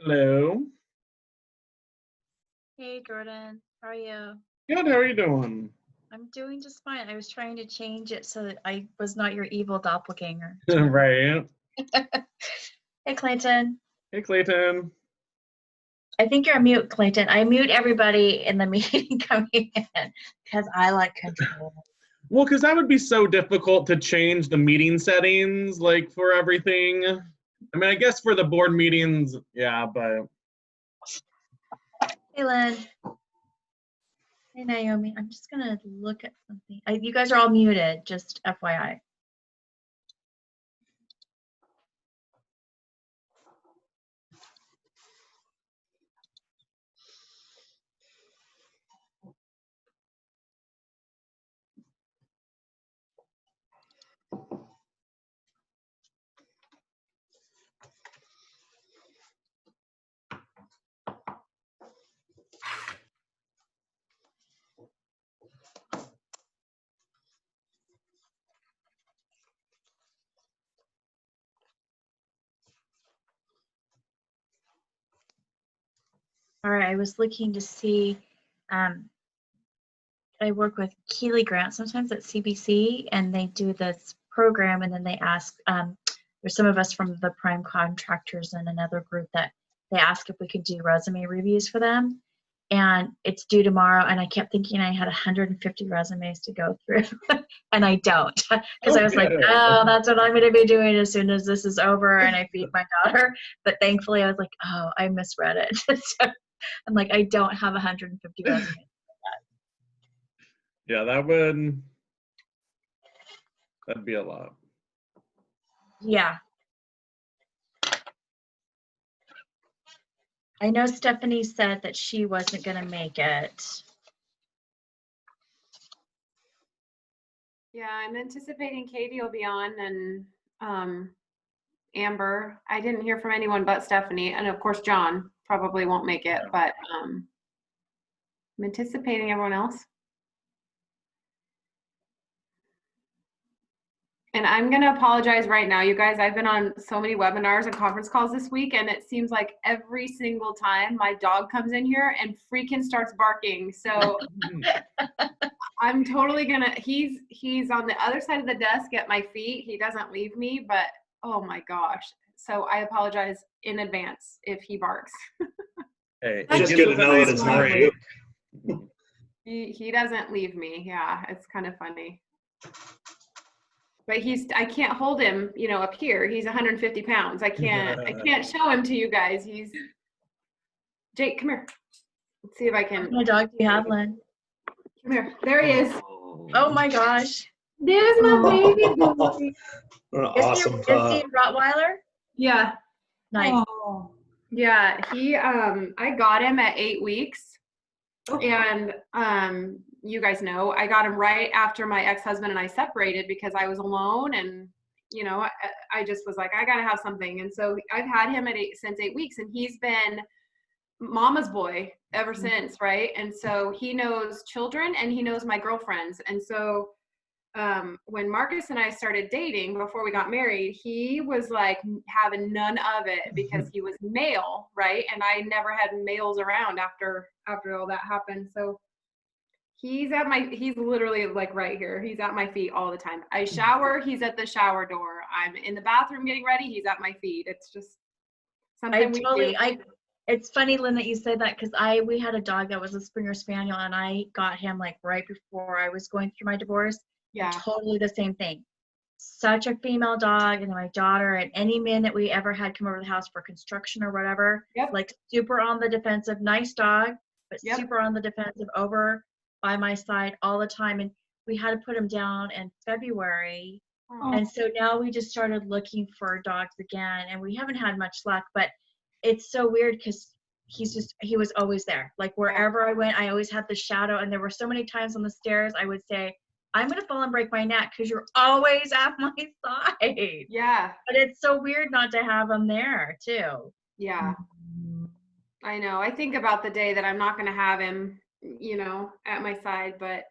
Hello. Hey Jordan, how are you? Good, how are you doing? I'm doing just fine. I was trying to change it so that I was not your evil doppelganger. Right. Hey Clayton. Hey, Clayton. I think you're on mute, Clayton. I mute everybody in the meeting coming in because I like control. Well, because that would be so difficult to change the meeting settings, like, for everything. I mean, I guess for the board meetings, yeah, but... Hey Lynn. Hey Naomi. I'm just going to look at something. You guys are all muted, just FYI. All right, I was looking to see, I work with Keeley Grant sometimes at CBC, and they do this program, and then they ask, there's some of us from the prime contractors and another group that they ask if we could do resume reviews for them. And it's due tomorrow, and I kept thinking I had 150 resumes to go through, and I don't, because I was like, Okay. oh, that's what I'm going to be doing as soon as this is over and I feed my daughter. But thankfully, I was like, oh, I misread it. So I'm like, I don't have 150 resumes. Yeah, that'd be a lot. Yeah. I know Stephanie said that she wasn't going to make it. Yeah, I'm anticipating Katie will be on and Amber. I didn't hear from anyone but Stephanie. And of course, John probably won't make it, but I'm anticipating everyone else. And I'm going to apologize right now, you guys. I've been on so many webinars and conference calls this week, and it seems like every single time my dog comes in here and freaking starts barking. So I'm totally going to, he's on the other side of the desk at my feet. He doesn't leave me, but oh my gosh. So I apologize in advance if he barks. Hey, It's just good to know that it's not you. He doesn't leave me. Yeah, it's kind of funny. But I can't hold him, up here. He's 150 pounds. I can't show him to you guys. Jake, come here. Let's see if I can. How many dogs do you have, Lynn? Come here. There he is. Oh my gosh. There's my baby boy. Awesome. Is he a Rottweiler? Yeah. Nice. Oh. Yeah, I got him at 8 weeks. And you guys know, I got him right after my ex-husband and I separated because I was alone, and I just was like, I gotta have something. And so I've had him since 8 weeks, and he's been mama's boy ever since, right? And so he knows children and he knows my girlfriends. And so when Marcus and I started dating before we got married, he was like having none of it because he was male, right? And I never had males around after all that happened. So he's literally like right here. He's at my feet all the time. I shower, he's at the shower door. I'm in the bathroom getting ready, he's at my feet. It's just something we do. It's funny, Lynn, that you said that, because we had a dog that was a Springer Spaniel, and I got him like right before I was going through my divorce. Yeah. Totally the same thing. Such a female dog, and my daughter and any man that we ever had come over to the house for construction or whatever, like super on the defensive, nice dog, but super on the defensive, over by my side all the time. And we had to put him down in February. Oh. And so now we just started looking for dogs again, and we haven't had much luck, but it's so weird because he was always there. Like wherever I went, I always had the shadow, and there were so many times on the stairs I would say, I'm going to fall and break my neck because you're always at my side. Yeah. But it's so weird not to have him there too. Yeah. I know. I think about the day that I'm not going to have him, at my side, but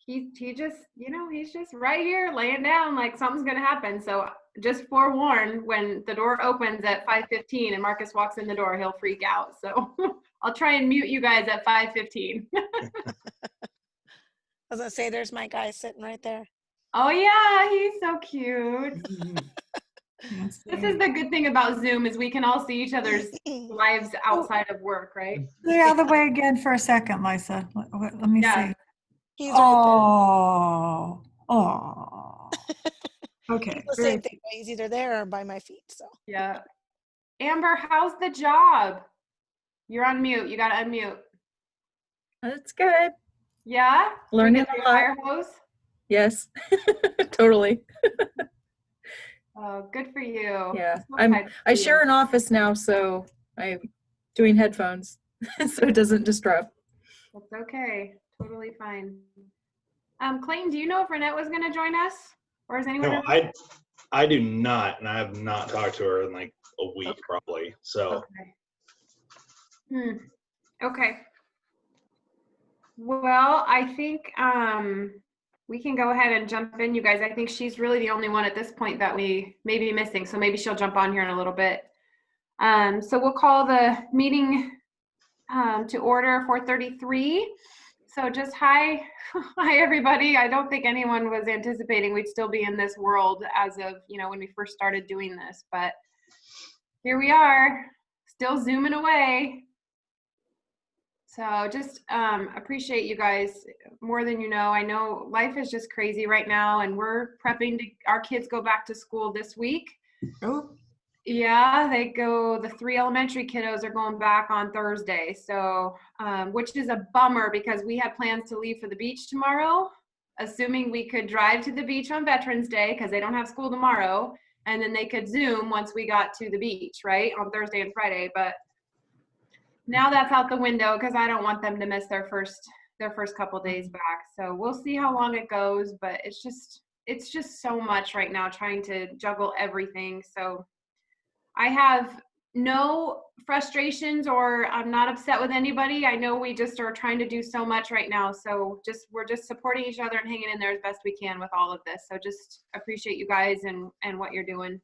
he just, he's just right here laying down like something's going to happen. So just forewarn, when the door opens at 5:15 and Marcus walks in the door, he'll freak out. So I'll try and mute you guys at 5:15. I was gonna say, there's my guy sitting right there. Oh yeah, he's so cute. This is the good thing about Zoom, is we can all see each other's lives outside of work, right? Stay out of the way again for a second, Lisa. Let me see. He's right Oh. Okay. there. The same thing. He's either there or by my feet. So Yeah. Amber, how's the job? You're on mute. You gotta unmute. That's good. Yeah? Learning Your a lot. fire hose? Yes, totally. Oh, good for you. Yeah, So hyped for I you. share an office now, so I'm doing headphones, so it doesn't disrupt. That's okay. Totally fine. Clayton, do you know if Renette was going to join us, or is anyone? No, I do not, and I have not talked to her in like a week probably. So Okay. Okay. Well, I think we can go ahead and jump in, you guys. I think she's really the only one at this point that we may be missing, so maybe she'll jump on here in a little bit. So we'll call the meeting to order 4:33. So just hi everybody. I don't think anyone was anticipating we'd still be in this world as of, when we first started doing this, but here we are, still zooming away. So just appreciate you guys more than you know. I know life is just crazy right now, and we're prepping to, our kids go back to school this week. Oh. Yeah, the 3 elementary kiddos are going back on Thursday. So, which is a bummer because we had plans to leave for the beach tomorrow, assuming we could drive to the beach on Veterans Day because they don't have school tomorrow. And then they could Zoom once we got to the beach, right, on Thursday and Friday. But now that's out the window because I don't want them to miss their first couple days back. So we'll see how long it goes, but it's just so much right now trying to juggle everything. So I have no frustrations, or I'm not upset with anybody. I know we just are trying to do so much right now. So we're just supporting each other and hanging in there as best we can with all of this. So just appreciate you guys and what you're doing.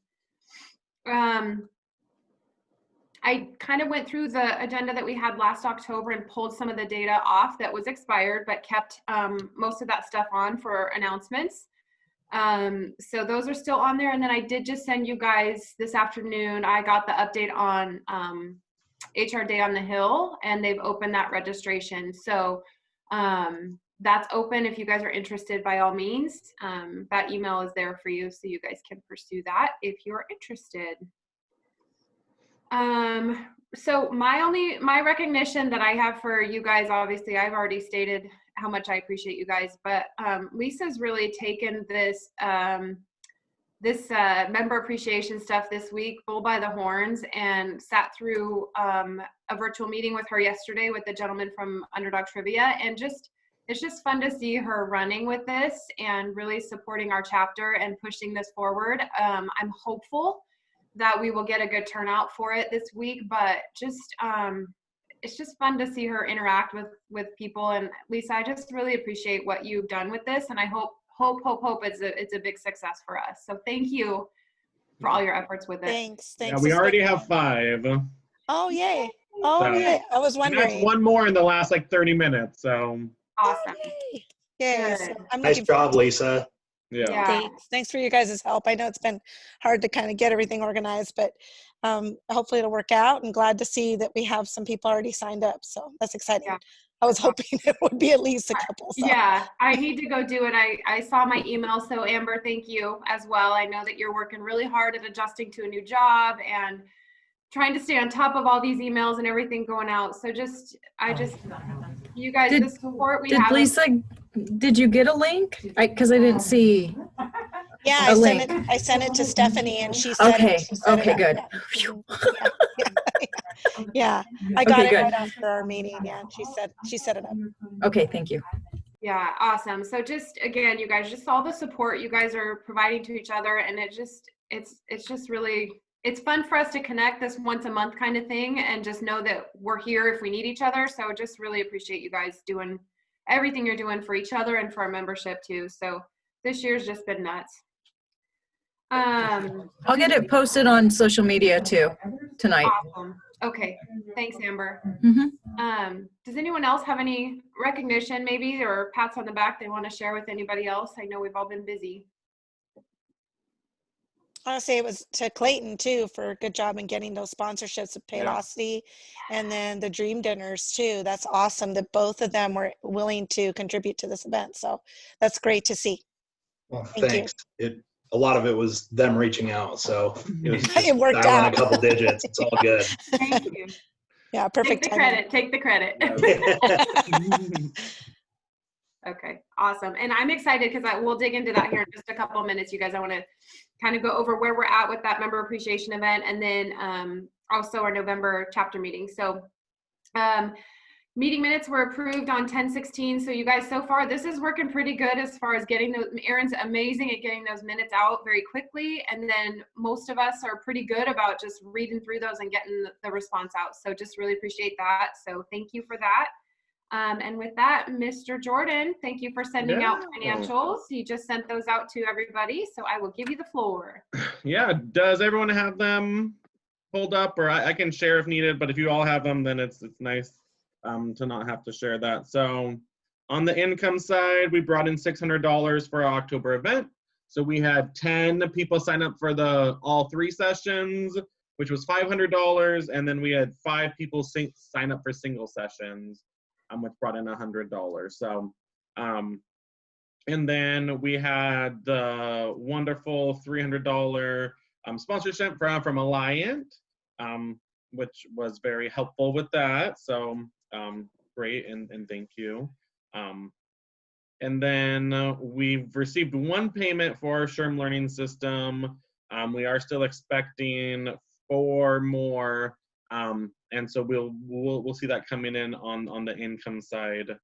I kind of went through the agenda that we had last October and pulled some of the data off that was expired, but kept most of that stuff on for announcements. So those are still on there. And then I did just send you guys this afternoon, I got the update on HR Day on the Hill, and they've opened that registration. So that's open if you guys are interested, by all means. That email is there for you, so you guys can pursue that if you're interested. So my recognition that I have for you guys, obviously I've already stated how much I appreciate you guys, but Lisa's really taken this member appreciation stuff this week bull by the horns, and sat through a virtual meeting with her yesterday with the gentleman from Underdog Trivia, and it's just fun to see her running with this and really supporting our chapter and pushing this forward. I'm hopeful that we will get a good turnout for it this week, but it's just fun to see her interact with people. And Lisa, I just really appreciate what you've done with this, and I hope it's a big success for us. So thank you for all your efforts with it. thanks. Yeah, we already have 5. Oh yay! Oh So- yeah! I was And wondering. that's one more in the last like 30 minutes. So Awesome. Yay! Yay. Good. So I'm nice looking job, Lisa. yeah. Yeah. Thanks for your guys' help. I know it's been hard to kind of get everything organized, but hopefully it'll work out, and glad to see that we have some people already signed up. So that's exciting. Yeah. I was hoping it would be at least a couple. So. Yeah, I need to go do it. I saw my email. So Amber, thank you as well. I know that you're working really hard at adjusting to a new job and trying to stay on top of all these emails and everything going out. So you guys, the support we have. Lisa, did you get a link? Because I didn't see. Yeah, I sent it to Stephanie, and she said Okay. it. She set it Okay, up. good. Yeah. I got Okay, it good. right after our meeting. Yeah, and she set it up. Okay, thank you. Yeah, awesome. So just again, you guys, just all the support you guys are providing to each other, and it's just really, it's fun for us to connect this once a month kind of thing, and just know that we're here if we need each other. So just really appreciate you guys doing everything you're doing for each other and for our membership too. So this year's just been nuts. I'll get it posted on social media too tonight. Awesome. Okay. Thanks, Amber. Mm-hmm. Does anyone else have any recognition maybe or pats on the back they want to share with anybody else? I know we've all been busy. I want to say it was to Clayton too for a good job in getting those sponsorships with Paylocity and then the Dream Dinners too. That's awesome that both of them were willing to contribute to this event. So that's great to see. Well, Thank thanks. A lot of it was them reaching out, so it was just It worked dialing out. a couple digits. It's all good. Thank you. Yeah, perfect. Take the credit. Take the credit. Okay, awesome. And I'm excited because we'll dig into that here in just a couple of minutes, you guys. I want to kind of go over where we're at with that member appreciation event and then also our November chapter meeting. So meeting minutes were approved on 10/16. So you guys, so far, this is working pretty good as far as getting those. Erin's amazing at getting those minutes out very quickly. And then most of us are pretty good about just reading through those and getting the response out. So just really appreciate that. So thank you for that. And with that, Mr. Jordan, thank you for sending out financials. You just sent those out to everybody. So I will give you the floor. Yeah, does everyone have them pulled up? Or I can share if needed, but if you all have them, then it's nice to not have to share that. So on the income side, we brought in $600 for our October event. So we had 10 people sign up for all 3 sessions, which was $500. And then we had 5 people sign up for single sessions, which brought in $100. So, and then we had the wonderful $300 sponsorship from Alliant, which was very helpful with that. So great, and thank you. And then we've received 1 payment for our SHRM learning system. We are still expecting 4 more. And so we'll see that coming in on the income side,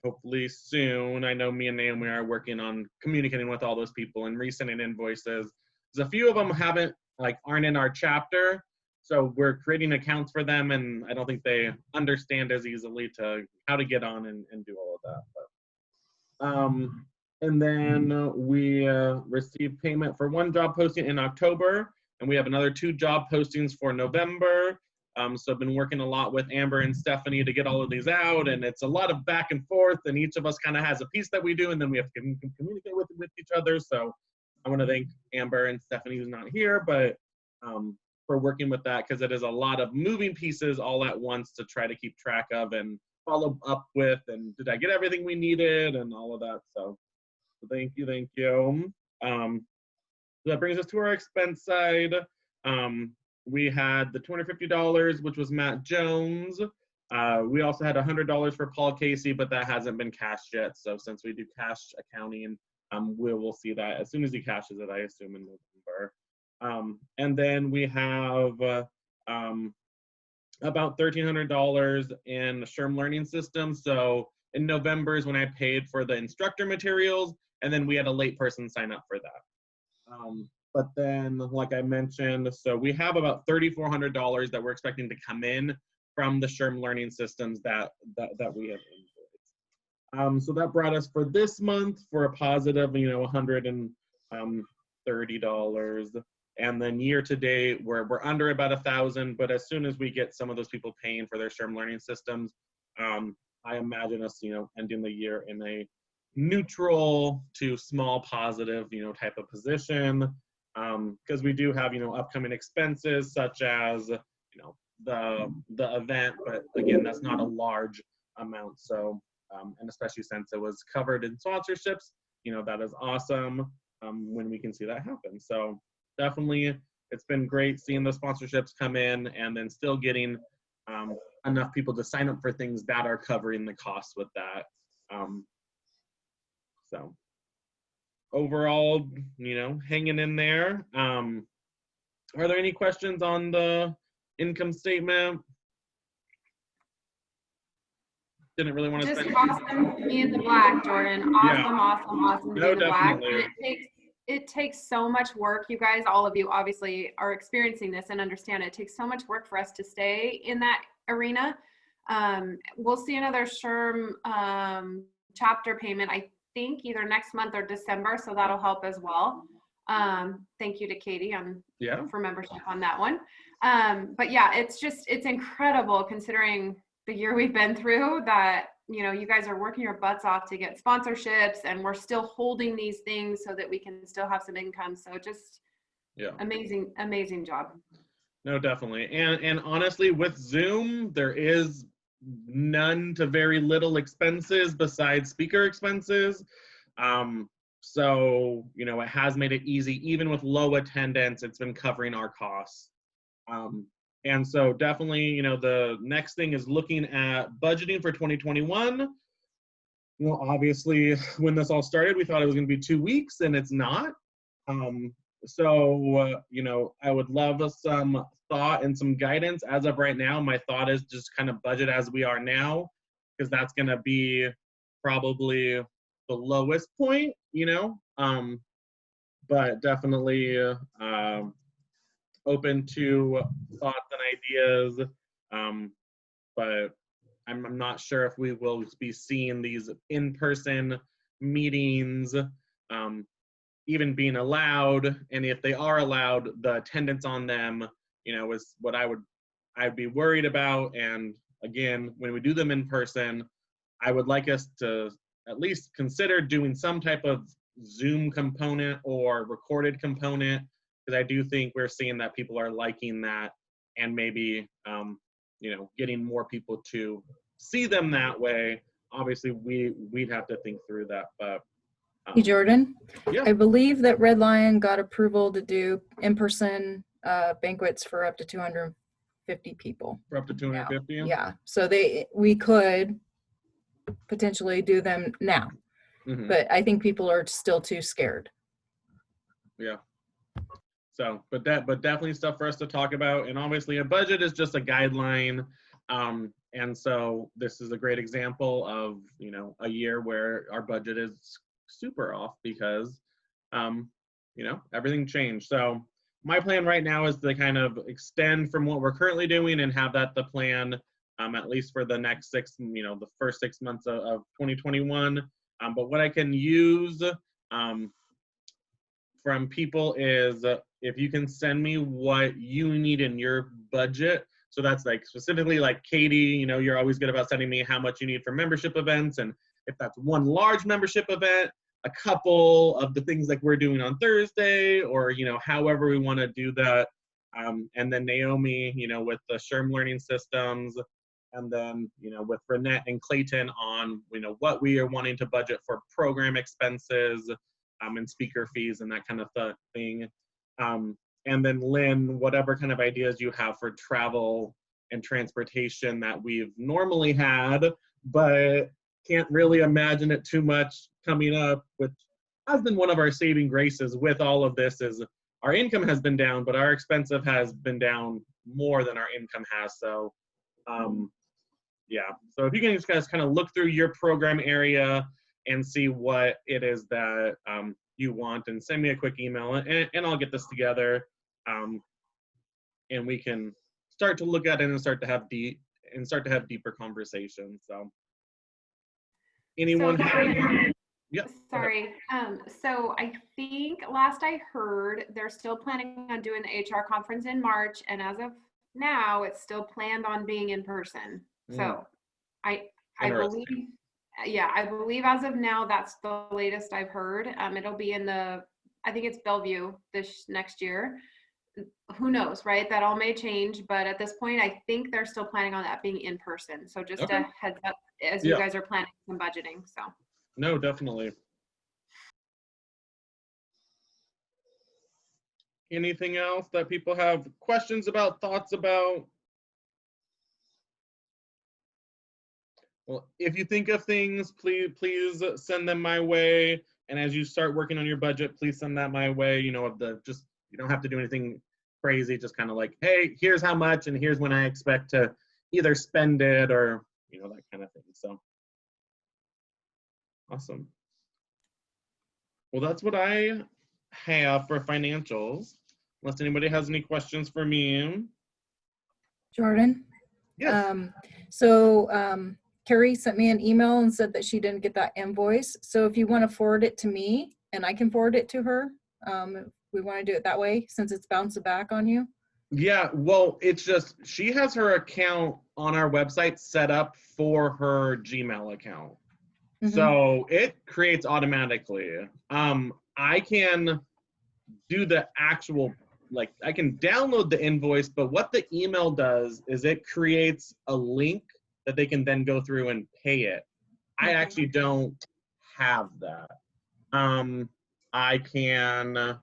hopefully soon. I know me and Naomi are working on communicating with all those people and resending invoices. There's a few of them aren't in our chapter, so we're creating accounts for them, and I don't think they understand as easily how to get on and do all of that. But, and then we received payment for 1 job posting in October, and we have another 2 job postings for November. So I've been working a lot with Amber and Stephanie to get all of these out, and it's a lot of back and forth, and each of us kind of has a piece that we do, and then we have to communicate with each other. So I want to thank Amber and Stephanie, who's not here, but for working with that, because it is a lot of moving pieces all at once to try to keep track of and follow up with, and did I get everything we needed and all of that. So thank you. So that brings us to our expense side. We had the $250, which was Matt Jones. We also had $100 for Paul Casey, but that hasn't been cashed yet. So since we do cash accounting, we'll see that as soon as he cashes it, I assume in November. And then we have about $1,300 in SHRM learning system. So in November is when I paid for the instructor materials, and then we had a late person sign up for that. But then, like I mentioned, so we have about $3,400 that we're expecting to come in from the SHRM learning systems that we have invoiced. So that brought us for this month for a positive, $130. And then year to date, we're under about 1,000. But as soon as we get some of those people paying for their SHRM learning systems, I imagine us, ending the year in a neutral to small positive, type of position. Because we do have, upcoming expenses such as, the event, but again, that's not a large amount. So, and especially since it was covered in sponsorships, that is awesome when we can see that happen. So definitely, it's been great seeing the sponsorships come in and then still getting enough people to sign up for things that are covering the costs with that. So overall, hanging in there. Are there any questions on the income statement? Didn't really want to Just spend. awesome being the black, Jordan. Awesome No, being the black. definitely. And it takes so much work. You guys, all of you obviously are experiencing this and understand it takes so much work for us to stay in that arena. We'll see another SHRM chapter payment, I think either next month or December, so that'll help as well. Thank you to Katie for membership on that one. But yeah, it's incredible considering the year we've been through, that, you know, you guys are working your butts off to get sponsorships, and we're still holding these things so that we can still have some income. So just amazing job. No, definitely. And honestly, with Zoom, there is none to very little expenses besides speaker expenses. So, you know, it has made it easy. Even with low attendance, it's been covering our costs. And so definitely, you know, the next thing is looking at budgeting for 2021. You know, obviously, when this all started, we thought it was going to be 2 weeks, and it's not. So, you know, I would love some thought and some guidance. As of right now, my thought is just kind of budget as we are now, because that's going to be probably the lowest point, you know, but definitely open to thoughts and ideas. But I'm not sure if we will be seeing these in-person meetings even being allowed, and if they are allowed, the attendance on them, you know, is what I'd be worried about. And again, when we do them in person, I would like us to at least consider doing some type of Zoom component or recorded component, because I do think we're seeing that people are liking that, and maybe you know, getting more people to see them that way. Obviously, we'd have to think through that, but. Hey, Jordan. Yeah. I believe that Red Lion got approval to do in-person banquets for up to 250 people. For up to 250? Yeah. So we could potentially do them now, but I think people are still too scared. Yeah. So, but definitely stuff for us to talk about. And obviously a budget is just a guideline. And so this is a great example of, you know, a year where our budget is super off because, you know, everything changed. So my plan right now is to kind of extend from what we're currently doing and have that the plan, at least for the next the first 6 months of 2021. But what I can use from people is if you can send me what you need in your budget. So that's like specifically like Katie, you know, you're always good about sending me how much you need for membership events. And if that's one large membership event, a couple of the things like we're doing on Thursday, or, you know, however we want to do that. And then Naomi, you know, with the SHRM learning systems, and then, you know, with Renette and Clayton on, you know, what we are wanting to budget for program expenses, and speaker fees and that kind of thing. And then Lynn, whatever kind of ideas you have for travel and transportation that we've normally had, but can't really imagine it too much coming up, which has been one of our saving graces with all of this, is our income has been down, but our expensive has been down more than our income has. So yeah, so if you can just guys kind of look through your program area and see what it is that you want, and send me a quick email, and I'll get this together, and we can start to look at it and start to have deeper conversations. So anyone? Yeah. Sorry. So I think last I heard, they're still planning on doing the HR conference in March, and as of now, it's still planned on being in person. So I believe, yeah, I believe as of now, that's the latest I've heard. It'll be in I think it's Bellevue this next year. Who knows, right? That all may change, but at this point, I think they're still planning on that being in person. So just a heads up as you guys are planning some budgeting. So. No, definitely. Anything else that people have questions about, thoughts about? Well, if you think of things, please send them my way. And as you start working on your budget, please send that my way. You know, you don't have to do anything crazy. Just kind of like, hey, here's how much, and here's when I expect to either spend it, or, you know, that kind of thing. So awesome. Well, that's what I have for financials. Unless anybody has any questions for me. Jordan? Yes. Carrie sent me an email and said that she didn't get that invoice. So if you want to forward it to me and I can forward it to her, if we want to do it that way since it's bouncing back on you. Yeah, well, it's just she has her account on our website set up for her Gmail account. So it creates automatically. I can do the actual, like, I can download the invoice, but what the email does is it creates a link that they can then go through and pay it. I actually don't have that. I can.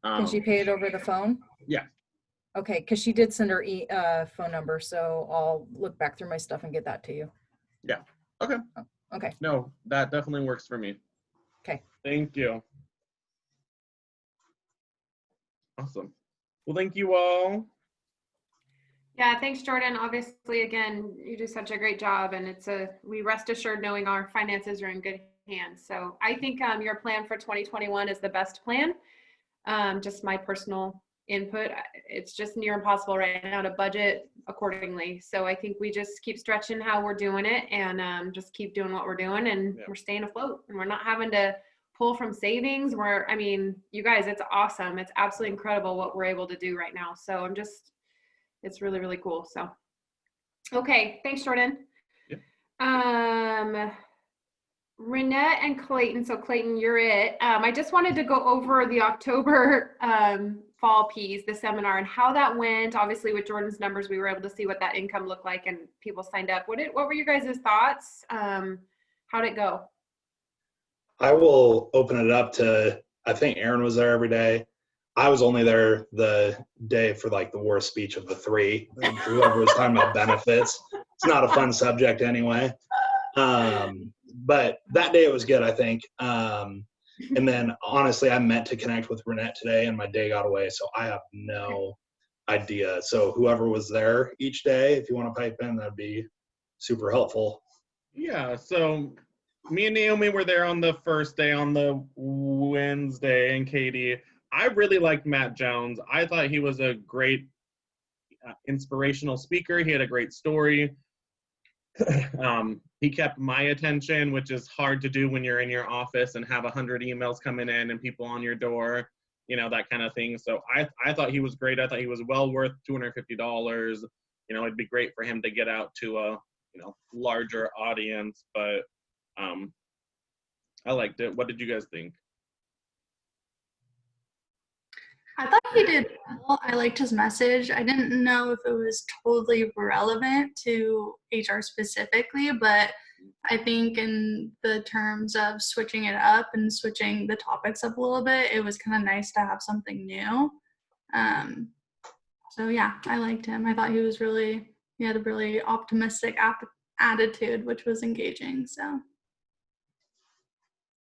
Can she pay it over the phone? Yeah. Okay, because she did send her phone number, so I'll look back through my stuff and get that to you. Yeah. Okay. Oh, okay. No, that definitely works for me. Okay. Thank you. Awesome. Well, thank you all. Yeah, thanks, Jordan. Obviously, again, you do such a great job, and we rest assured knowing our finances are in good hands. So I think your plan for 2021 is the best plan. Just my personal input. It's just near impossible right now to budget accordingly. So I think we just keep stretching how we're doing it and just keep doing what we're doing, and we're staying afloat, and we're not having to pull from savings. I mean, you guys, it's awesome. It's absolutely incredible what we're able to do right now. So it's really, really cool. So, okay. Thanks, Jordan. Yeah. Renette and Clayton. So Clayton, you're it. I just wanted to go over the October fall piece, the seminar, and how that went. Obviously, with Jordan's numbers, we were able to see what that income looked like, and people signed up. What were your guys' thoughts? How'd it go? I will open it up to, I think Aaron was there every day. I was only there the day for like the worst speech of the three. Whoever was talking about benefits. It's not a fun subject anyway. But that day it was good, I think. And then honestly, I meant to connect with Renette today and my day got away. So I have no idea. So whoever was there each day, if you want to pipe in, that'd be super helpful. Yeah. So me and Naomi were there on the first day, on the Wednesday, and Katie. I really liked Matt Jones. I thought he was a great inspirational speaker. He had a great story. He kept my attention, which is hard to do when you're in your office and have 100 emails coming in and people on your door, you know, that kind of thing. So I thought he was great. I thought he was well worth $250. You know, it'd be great for him to get out to a, you know, larger audience, but I liked it. What did you guys think? I thought he did well. I liked his message. I didn't know if it was totally relevant to HR specifically, but I think in the terms of switching it up and switching the topics up a little bit, it was kind of nice to have something new. So yeah, I liked him. I thought he had a really optimistic attitude, which was engaging. So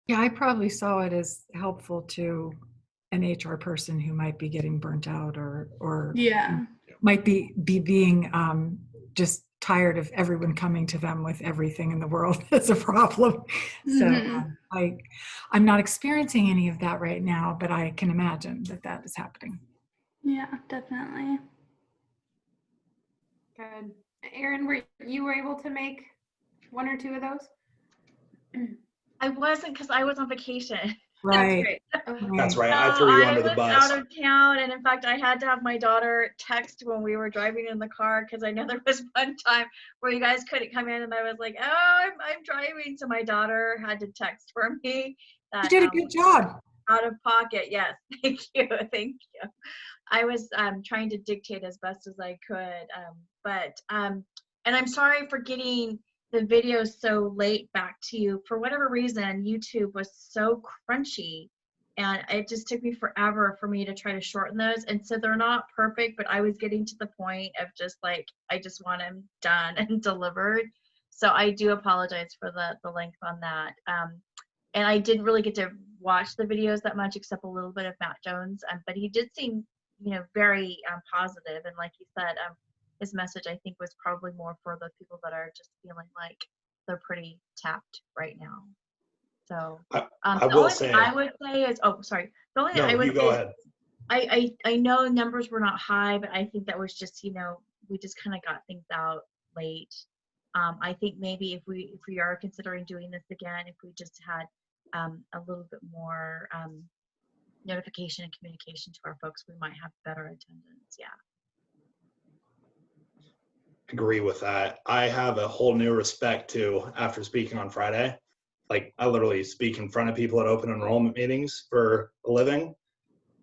Yeah, I probably saw it as helpful to an HR person who might be getting burnt out or yeah, might be being just tired of everyone coming to them with everything in the world that's a problem. So I'm not experiencing any of that right now, but I can imagine that is happening. Yeah, definitely. Good. Erin, you were able to make one or two of those? I wasn't, because I was on vacation. Right. That's right. I threw you under the bus. I was out of town, and in fact, I had to have my daughter text when we were driving in the car, because I know there was one time where you guys couldn't come in, and I was like, "Oh, I'm driving," so my daughter had to text for me. You did a good job. Out of pocket, yes. Thank you. I was trying to dictate as best as I could, and I'm sorry for getting the video so late back to you. For whatever reason, YouTube was so crunchy, and it just took me forever for me to try to shorten those. And so they're not perfect, but I was getting to the point of just like, I just want them done and delivered. So I do apologize for the length on that. And I didn't really get to watch the videos that much, except a little bit of Matt Jones. But he did seem, very positive. And like you said, his message, I think, was probably more for the people that are just feeling like they're pretty tapped right now. So I will say, I would say is, oh, sorry. The only thing I would say, go ahead. I know numbers were not high, but I think that was just, we just kind of got things out late. I think maybe if we are considering doing this again, if we just had a little bit more notification and communication to our folks, we might have better attendance. Yeah. Agree with that. I have a whole new respect too after speaking on Friday. Like, I literally speak in front of people at open enrollment meetings for a living.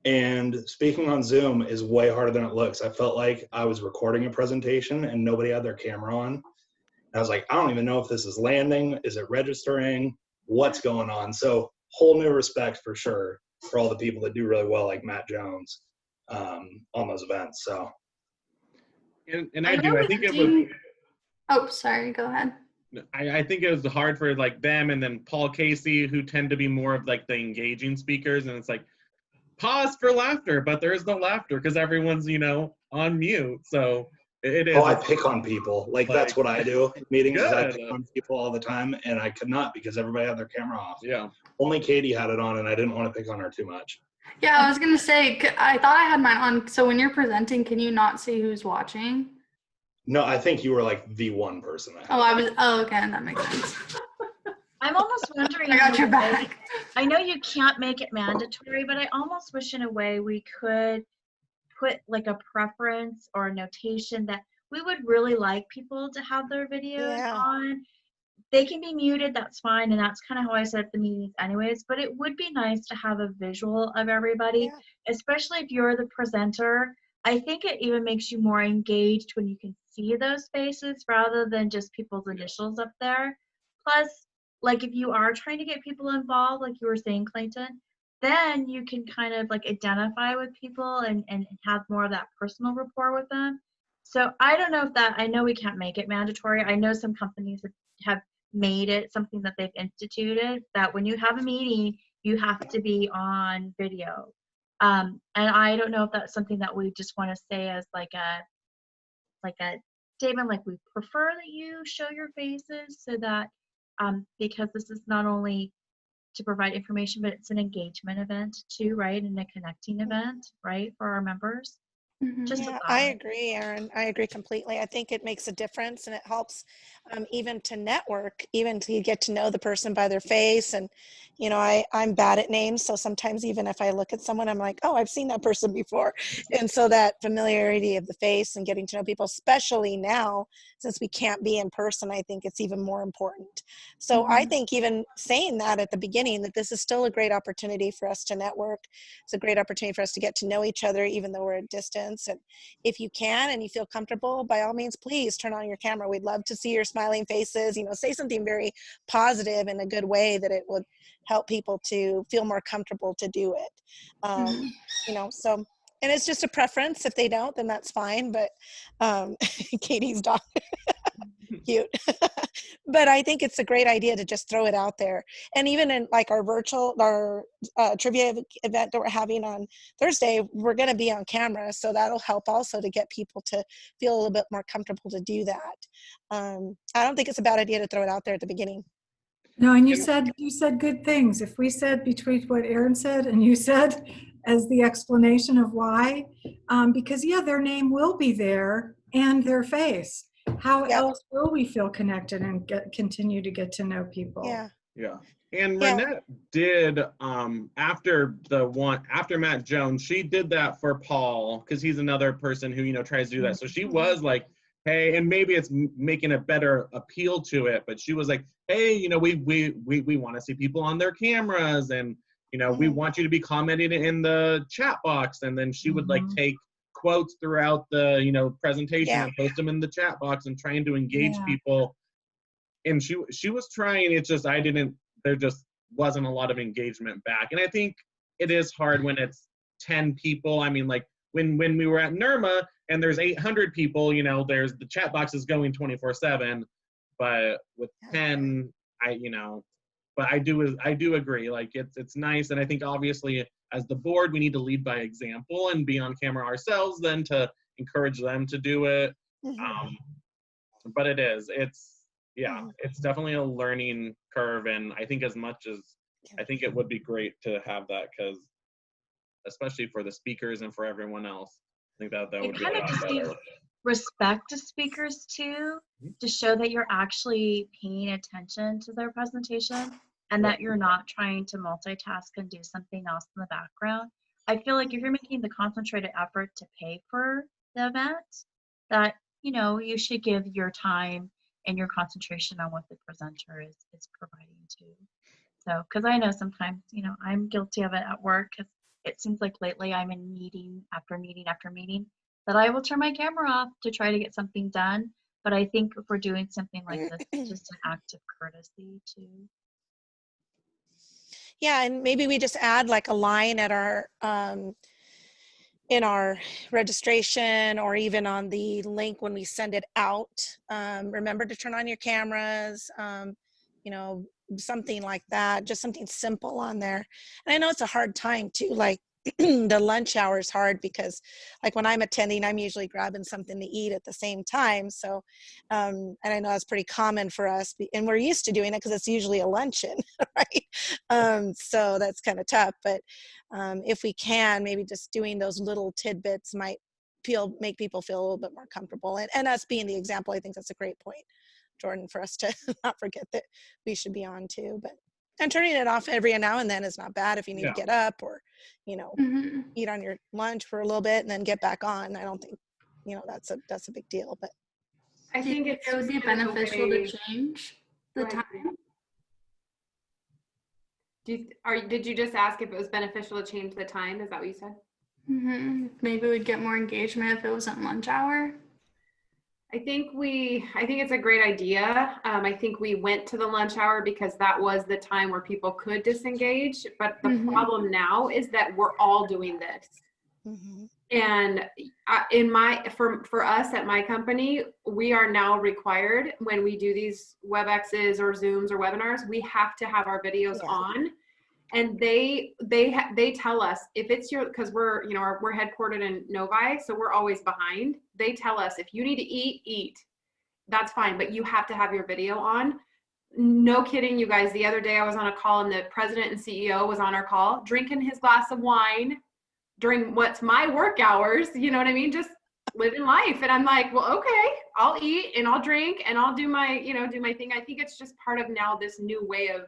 And speaking on Zoom is way harder than it looks. I felt like I was recording a presentation and nobody had their camera on. And I was like, I don't even know if this is landing. Is it registering? What's going on? So whole new respect for sure for all the people that do really well, like Matt Jones, on those events. So. And I think it was. Oh, sorry. Go ahead. I think it was hard for like them and then Paul Casey, who tend to be more of like the engaging speakers, and it's like pause for laughter, but there is no laughter because everyone's on mute. So it is. Oh, I pick on people. Like that's what I do in meetings. Is I pick Good. on people all the time, and I could not because everybody had their camera off. Yeah. Only Katie had it on, and I didn't want to pick on her too much. Yeah, I was gonna say, I thought I had mine on. So when you're presenting, can you not see who's watching? No, I think you were like the one person. Oh, okay, that makes sense. I'm almost wondering. I got your back. I know you can't make it mandatory, but I almost wish in a way we could put like a preference or a notation that we would really like people to have their videos on. They can be muted, that's fine, and that's kind of how I set up the meetings anyways, but it would be nice to have a visual of everybody, especially if you're the presenter. I think it even makes you more engaged when you can see those faces rather than just people's initials up there. Plus, like if you are trying to get people involved, like you were saying, Clayton, then you can kind of like identify with people and have more of that personal rapport with them. So I don't know if that, I know we can't make it mandatory. I know some companies have made it something that they've instituted that when you have a meeting, you have to be on video. And I don't know if that's something that we just want to say as like a statement, like we prefer that you show your faces so that because this is not only to provide information, but it's an engagement event too, right? And a connecting event, right, for our members. Yeah, I agree, Erin. I agree completely. I think it makes a difference and it helps even to network, even to get to know the person by their face. And, I'm bad at names. So sometimes even if I look at someone, I'm like, oh, I've seen that person before. And so that familiarity of the face and getting to know people, especially now, since we can't be in person, I think it's even more important. So I think even saying that at the beginning, that this is still a great opportunity for us to network. It's a great opportunity for us to get to know each other, even though we're at distance. And if you can and you feel comfortable, by all means, please turn on your camera. We'd love to see your smiling faces. Say something very positive in a good way that it would help people to feel more comfortable to do it. So, and it's just a preference. If they don't, then that's fine. But Katie's dog, cute. But I think it's a great idea to just throw it out there. And even in like our trivia event that we're having on Thursday, we're going to be on camera. So that'll help also to get people to feel a little bit more comfortable to do that. I don't think it's a bad idea to throw it out there at the beginning. No, and you said good things. If we said between what Erin said and you said as the explanation of why, because their name will be there and their face. How else will we feel connected and continue to get to know people? Yeah. And Renette did after Matt Jones, she did that for Paul because he's another person who tries to do that. So she was like, hey, and maybe it's making a better appeal to it, but she was like, hey, we want to see people on their cameras, and we want you to be commenting in the chat box. And then she would like take quotes throughout the presentation and post them in the chat box and trying to engage people. And she was trying. It's just there just wasn't a lot of engagement back. And I think it is hard when it's 10 people. I mean, like when we were at NERMA and there's 800 people, there's the chat box is going 24/7. But with 10, but I do agree. Like it's nice, and I think obviously as the board we need to lead by example and be on camera ourselves, then to encourage them to do it. But it's definitely a learning curve, and I think as much as I think it would be great to have that, because especially for the speakers and for everyone else, I think that would be a lot better. respect to speakers too, to show that you're actually paying attention to their presentation and that you're not trying to multitask and do something else in the background. I feel like if you're making the concentrated effort to pay for the event, that, you know, you should give your time and your concentration on what the presenter is providing too. So, because I know sometimes, you know, I'm guilty of it at work, because it seems like lately I'm in meeting after meeting after meeting that I will turn my camera off to try to get something done. But I think if we're doing something like this, it's just an act of courtesy too. Yeah, and maybe we just add like a line at our in our registration, or even on the link when we send it out. Remember to turn on your cameras, you know, something like that, just something simple on there. And I know it's a hard time too, like the lunch hour is hard because like when I'm attending, I'm usually grabbing something to eat at the same time. So, and I know that's pretty common for us, and we're used to doing it because it's usually a luncheon, right? So that's kind of tough, but if we can, maybe just doing those little tidbits might make people feel a little bit more comfortable. And us being the example, I think that's a great point, Jordan, for us to not forget that we should be on too. But and turning it off every now and then is not bad if you need to get up or, you know, eat on your lunch for a little bit and then get back on. I don't think, you know, that's a big deal. But I think it would be beneficial to change the time. Did you just ask if it was beneficial to change the time? Is that what you said? Maybe we'd get more engagement if it wasn't lunch hour. I think it's a great idea. I think we went to the lunch hour because that was the time where people could disengage. But the problem now is that we're all doing this. And for us at my company, we are now required when we do these WebExes or Zooms or webinars, we have to have our videos on. And they tell us if it's because we're headquartered in Novi, so we're always behind. They tell us if you need to eat, that's fine, but you have to have your video on. No kidding, you guys. The other day I was on a call and the president and CEO was on our call, drinking his glass of wine during what's my work hours. You know what I mean? Just living life. And I'm like, well, okay, I'll eat and I'll drink and I'll do my thing. I think it's just part of now this new way of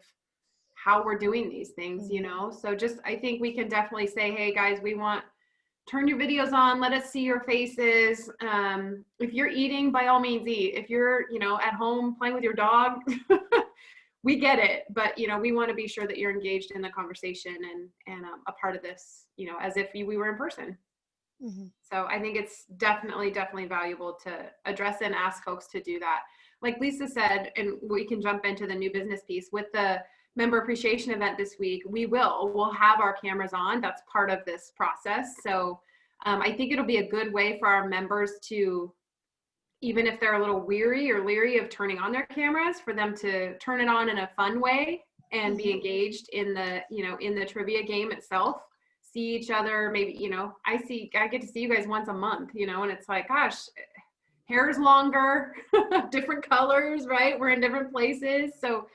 how we're doing these things, you know? So just, I think we can definitely say, hey guys, turn your videos on, let us see your faces. If you're eating, by all means eat. If you're, at home playing with your dog, we get it. But, we want to be sure that you're engaged in the conversation and a part of this, as if we were in person. So I think it's definitely wevaluable to address and ask folks to do that. Like Lisa said, and we can jump into the new business piece with the member appreciation event this week. We'll have our cameras on. That's part of this process. So I think it'll be a good way for our members to, even if they're a little weary or leery of turning on their cameras, for them to turn it on in a fun way and be engaged in the, in the trivia game itself. See each other, maybe, I get to see you guys once a month, and it's like, gosh, hair's longer, different colors, right? We're in different places. So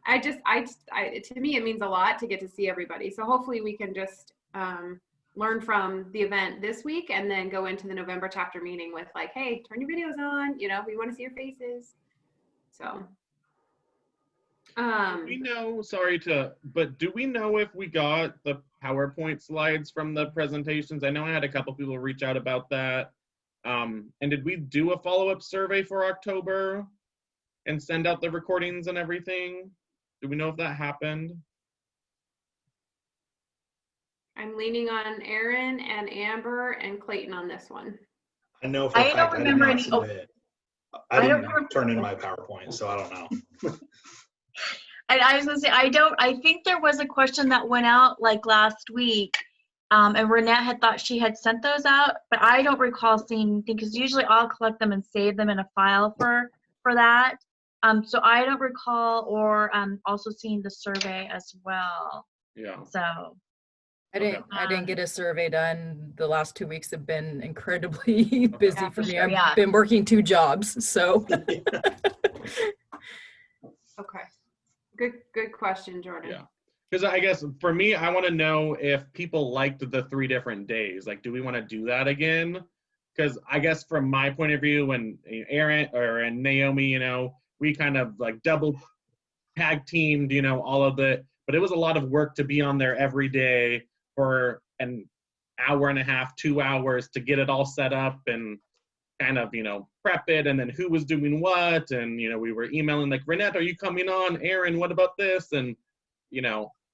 to me, it means a lot to get to see everybody. So hopefully we can just learn from the event this week and then go into the November chapter meeting with like, hey, turn your videos on, we want to see your faces. So. Do we know, but do we know if we got the PowerPoint slides from the presentations? I know I had a couple people reach out about that. And did we do a follow-up survey for October and send out the recordings and everything? Do we know if that happened? I'm leaning on Aaron and Amber and Clayton on this one. I know for a fact I did not submit. I didn't turn in my PowerPoint, so I don't know. I was gonna say, I think there was a question that went out like last week, and Renette had thought she had sent those out, but I don't recall seeing anything, because usually I'll collect them and save them in a file for that. So I don't recall, or also seeing the survey as well. Yeah. So. I didn't get a survey done. The last 2 weeks have been incredibly busy for me. I've been working 2 jobs, so. Okay. Good question, Jordan. Yeah. Because I guess for me, I want to know if people liked the 3 different days. Like, do we want to do that again? because I guess from my point of view, when Aaron and Naomi, we kind of like double tag teamed, all of it, but it was a lot of work to be on there every day for an hour and a half, 2 hours to get it all set up and kind of, prep it, and then who was doing what, and, we were emailing like, Renette, are you coming on? Aaron, what about this? And,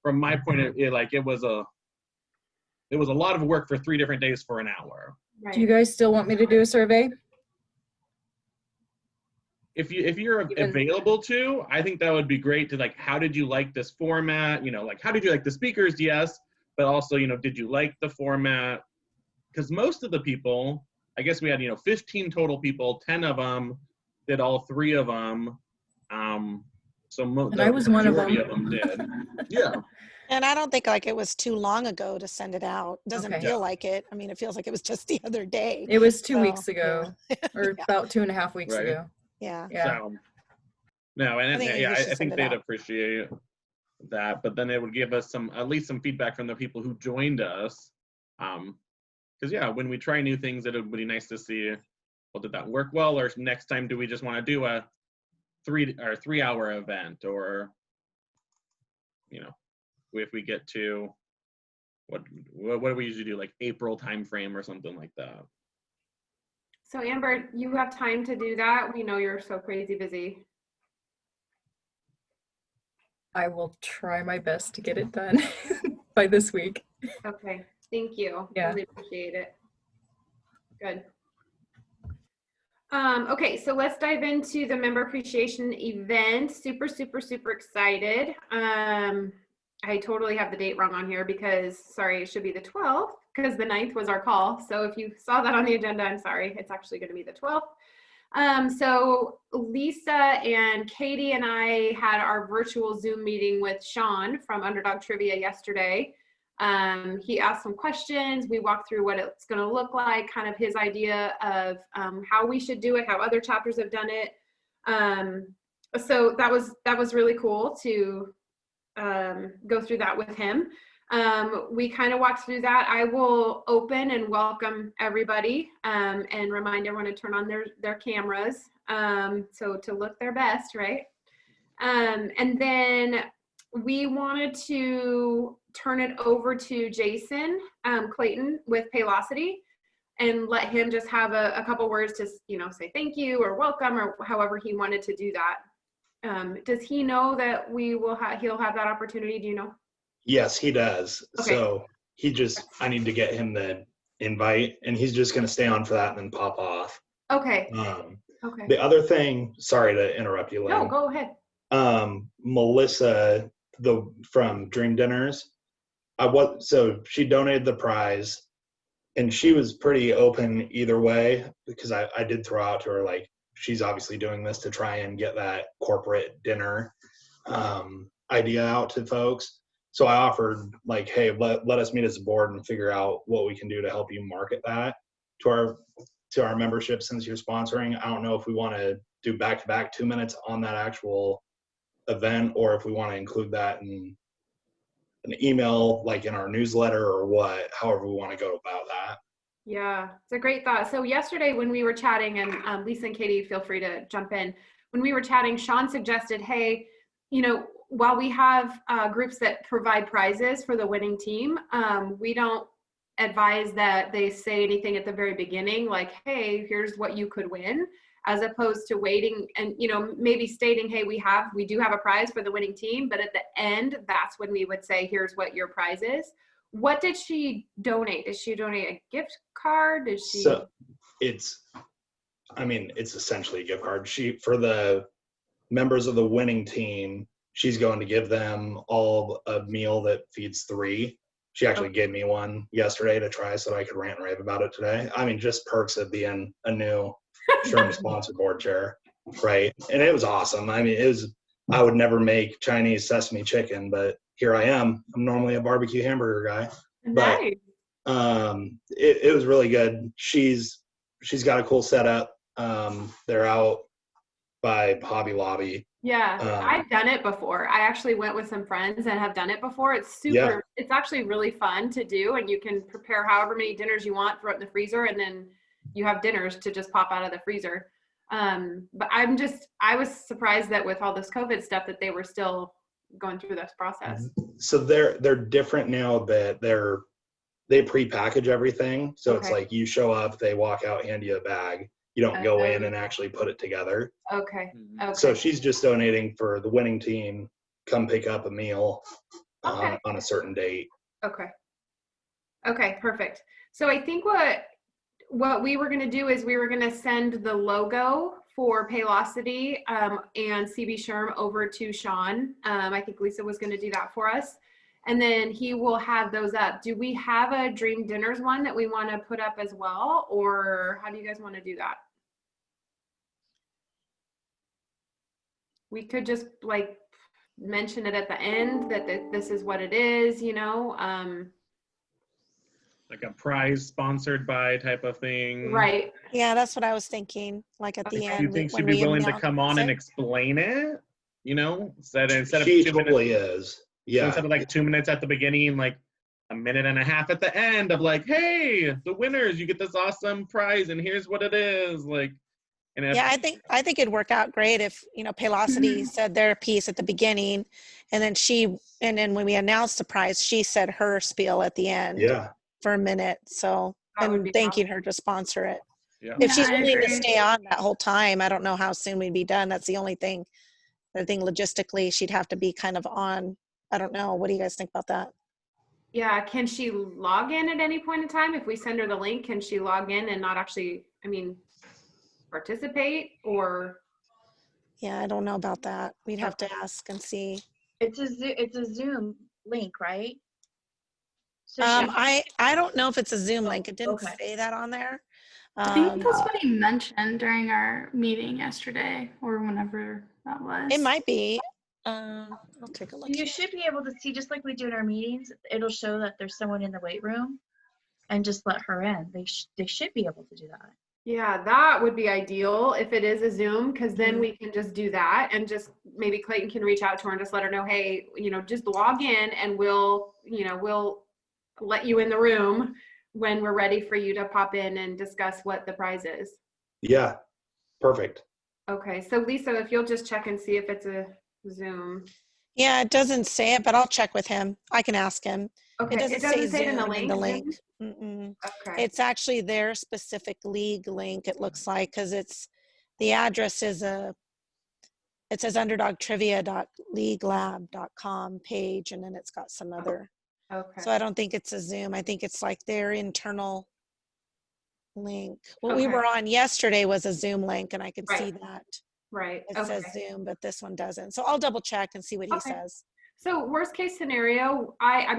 from my point of view, like it was a lot of work for 3 different days for an hour. Do you guys still want me to do a survey? If you're available to, I think that would be great to like, how did you like this format? Like, how did you like the speakers? Yes. But also, did you like the format? Because most of the people, I guess we had, 15 total people, 10 of them did all 3 of them. So I was one of them. Did. Yeah. And I don't think like it was too long ago to send it out. It doesn't Okay. feel like it. I mean, it feels like it was just the other day. It was 2 So, weeks ago, or Yeah. about 2.5 weeks Right. ago. Yeah. Yeah. So, no, and I think we I should think send it they'd out. appreciate that, but then it would give us at least some feedback from the people who joined us. Because when we try new things, it would be nice to see, well, did that work well, or next time do we just want to do a 3-hour event, or if we get to what do we usually do, like April timeframe or something like that. So Amber, you have time to do that? We know you're so crazy busy. I will try my best to get it done by this week. Okay, thank you. Yeah. Really appreciate it. Good. Okay, so let's dive into the member appreciation event. Super, super, super excited. I totally have the date wrong on here because, sorry, it should be the 12th because the 9th was our call. So if you saw that on the agenda, I'm sorry. It's actually going to be the 12th. So Lisa and Katie and I had our virtual Zoom meeting with Sean from Underdog Trivia yesterday. He asked some questions. We walked through what it's going to look like, kind of his idea of how we should do it, how other chapters have done it. So that was really cool to go through that with him. We kind of walked through that. I will open and welcome everybody and remind everyone to turn on their cameras so to look their best, right? And then we wanted to turn it over to Jason Clayton with Paylocity and let him just have a couple words to say thank you or welcome or however he wanted to do that. Does he know that he'll have that opportunity? Do you know? Yes, he does. Okay. So I need to get him the invite, and he's just going to stay on for that and then pop off. Okay. Okay. The other thing, sorry to interrupt you, Lynn. No, go ahead. Melissa, from Dream Dinners, so she donated the prize, and she was pretty open either way because I did throw out to her like, she's obviously doing this to try and get that corporate dinner idea out to folks. So I offered like, hey, let us meet as a board and figure out what we can do to help you market that to our membership since you're sponsoring. I don't know if we want to do back-to-back 2 minutes on that actual event, or if we want to include that in an email, like in our newsletter or however we want to go about that. Yeah, it's a great thought. So yesterday when we were chatting, and Lisa and Katie, feel free to jump in. When we were chatting, Sean suggested, hey, while we have groups that provide prizes for the winning team, we don't advise that they say anything at the very beginning, like, hey, here's what you could win, as opposed to waiting and, maybe stating, hey, we do have a prize for the winning team, but at the end, that's when we would say, here's what your prize is. What did she donate? Did she donate a gift card? So it's essentially a gift card. For the members of the winning team, she's going to give them all a meal that feeds 3. She actually gave me one yesterday to try so that I could rant and rave about it today. I mean, just perks of being a new SHRM sponsor board chair, right? And it was awesome. I mean, I would never make Chinese sesame chicken, but here I am. I'm normally a barbecue hamburger guy. Nice. But it was really good. She's got a cool setup. They're out by Hobby Lobby. Yeah, I've done it before. I actually went with some friends and have done it before. It's super, It's actually really fun to do, and you can prepare however many dinners you want, throw it in the freezer, and then you have dinners to just pop out of the freezer. But I was surprised that with all this COVID stuff that they were still going through this process. So they're different now that they pre-package everything. So it's like you show up, they walk out, hand you a bag. You don't go in and actually put it together. Okay. So she's just donating for the winning team. Come pick up a meal on a certain date. Okay, perfect. So I think what we were going to do is we were going to send the logo for Paylocity and SHRM over to Sean. I think Lisa was going to do that for us. And then he will have those up. Do we have a Dream Dinners one that we want to put up as well? Or how do you guys want to do that? We could just like mention it at the end that this is what it is, you know? Like a prize sponsored by type of thing. Right. Yeah, that's what I was thinking. Like at the end. Do you think she'd be willing to come on and explain it? You know, instead of she 2 totally minutes, is. Yeah. instead of like 2 minutes at the beginning, like a minute and a half at the end of like, hey, the winners, you get this awesome prize, and here's what it is. Like, and if, Yeah, I think it'd work out great if, you know, Paylocity said their piece at the beginning, and then when we announced the prize, she said her spiel at the end. Yeah. For a minute. So I'm thanking her to sponsor it. Yeah. If she's willing to stay on that whole time, I don't know how soon we'd be done. That's the only thing. I think logistically she'd have to be kind of on. I don't know. What do you guys think about that? Yeah. Can she log in at any point in time? If we send her the link, can she log in and not actually, participate or? Yeah, I don't know about that. We'd have to ask and see. It's a Zoom link, right? So I don't know if it's a Zoom link. It didn't say that on there. I think that's what he mentioned during our meeting yesterday or whenever that was. It might be. I'll take a look. You should be able to see, just like we do in our meetings, it'll show that there's someone in the weight room and just let her in. They should be able to do that. Yeah, that would be ideal if it is a Zoom, because then we can just do that and just maybe Clayton can reach out to her and just let her know, hey, just log in and we'll let you in the room when we're ready for you to pop in and discuss what the prize is. Yeah, perfect. Okay, so Lisa, if you'll just check and see if it's a Zoom. Yeah, it doesn't say it, but I'll check with him. I can ask him. Okay, It doesn't say say it in Zoom the in link. the link. Okay. It's actually their specific league link, it looks like, because the address is it says underdogtrivia.leaguelab.com page, and then it's got some other. Okay. So I don't think it's a Zoom. I think it's like their internal link. What we Okay. were on yesterday was a Zoom link, and I can see that. Right. It says Zoom, but this one doesn't. So I'll double check and see what he says. So worst case scenario, I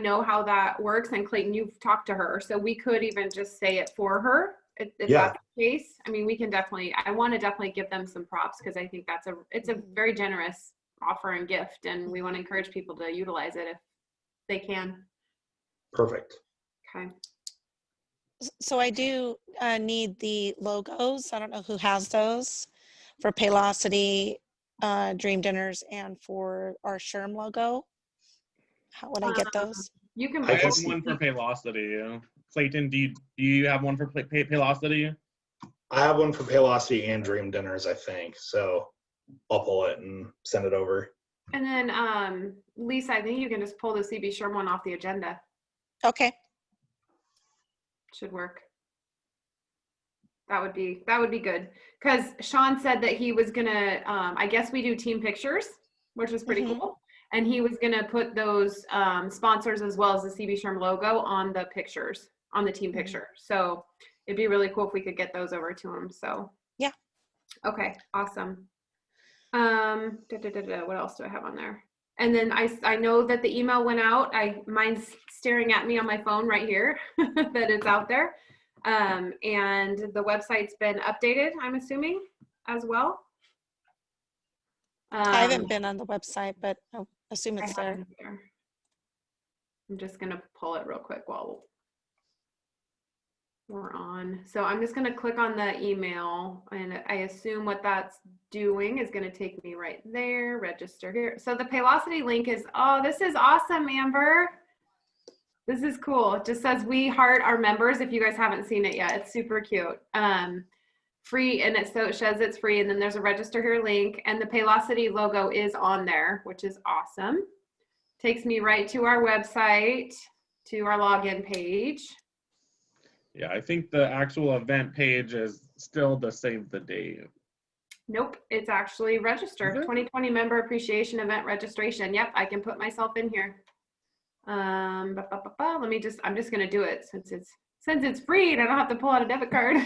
know how that works, and Clayton, you've talked to her, so we could even just say it for her if that's the case. We can I want to definitely give them some props, because I think it's a very generous offer and gift, and we want to encourage people to utilize it if they can. Perfect. Okay. So I do need the logos. I don't know who has those for Paylocity, Dream Dinners, and for our SHRM logo. How would I get those? You can. I have one for Paylocity. Clayton, do you have one for Paylocity? I have one for Paylocity and Dream Dinners, I think. So I'll pull it and send it over. And then Lisa, I think you can just pull the SHRM one off the agenda. Okay. Should work. That would be good, because Sean said that he was gonna I guess we do team pictures, which is pretty cool, and he was gonna put those sponsors as well as the SHRM logo on the pictures, on the team picture. So it'd be really cool if we could get those over to him. So yeah. Okay, awesome. What else do I have on there? And then I know that the email went out. Mine's staring at me on my phone right here that it's out there. And the website's been updated, I'm assuming, as well. I haven't been on the website, but I assume it's there. I'm just going to pull it real quick while we're on. So I'm just going to click on the email, and I assume what that's doing is going to take me right there. Register here. So the Paylocity link is, oh, this is awesome, Amber. This is cool. It just says we heart our members. If you guys haven't seen it yet, it's super cute. Free, and so it says it's free, and then there's a register here link, and the Paylocity logo is on there, which is awesome. Takes me right to our website, to our login page. Yeah, I think the actual event page is still the save the date. Nope, it's actually register. 2020 member appreciation event registration. Yep, I can put myself in here. Let me just, I'm just gonna do it since it's free and I don't have to pull out a debit card.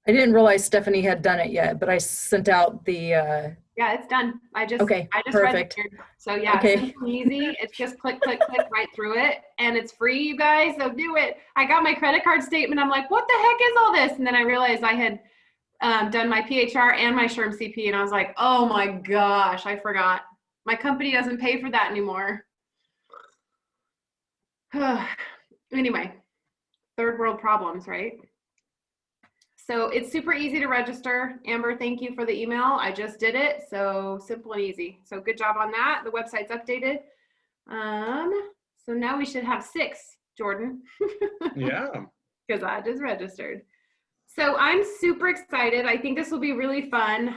I didn't realize Stephanie had done it yet, but I sent out the yeah, it's done. I just perfect. registered. So yeah, okay. It's simple, easy. It's just click right through it, and it's free, you guys. So do it. I got my credit card statement. I'm like, what the heck is all this? And then I realized I had done my PHR and my SHRM CP, and I was like, oh my gosh, I forgot. My company doesn't pay for that anymore. Anyway, third world problems, right? So it's super easy to register. Amber, thank you for the email. I just did it. So simple and easy. So good job on that. The website's updated. So now we should have 6, Jordan. Yeah. Because I just registered. So I'm super excited. I think this will be really fun.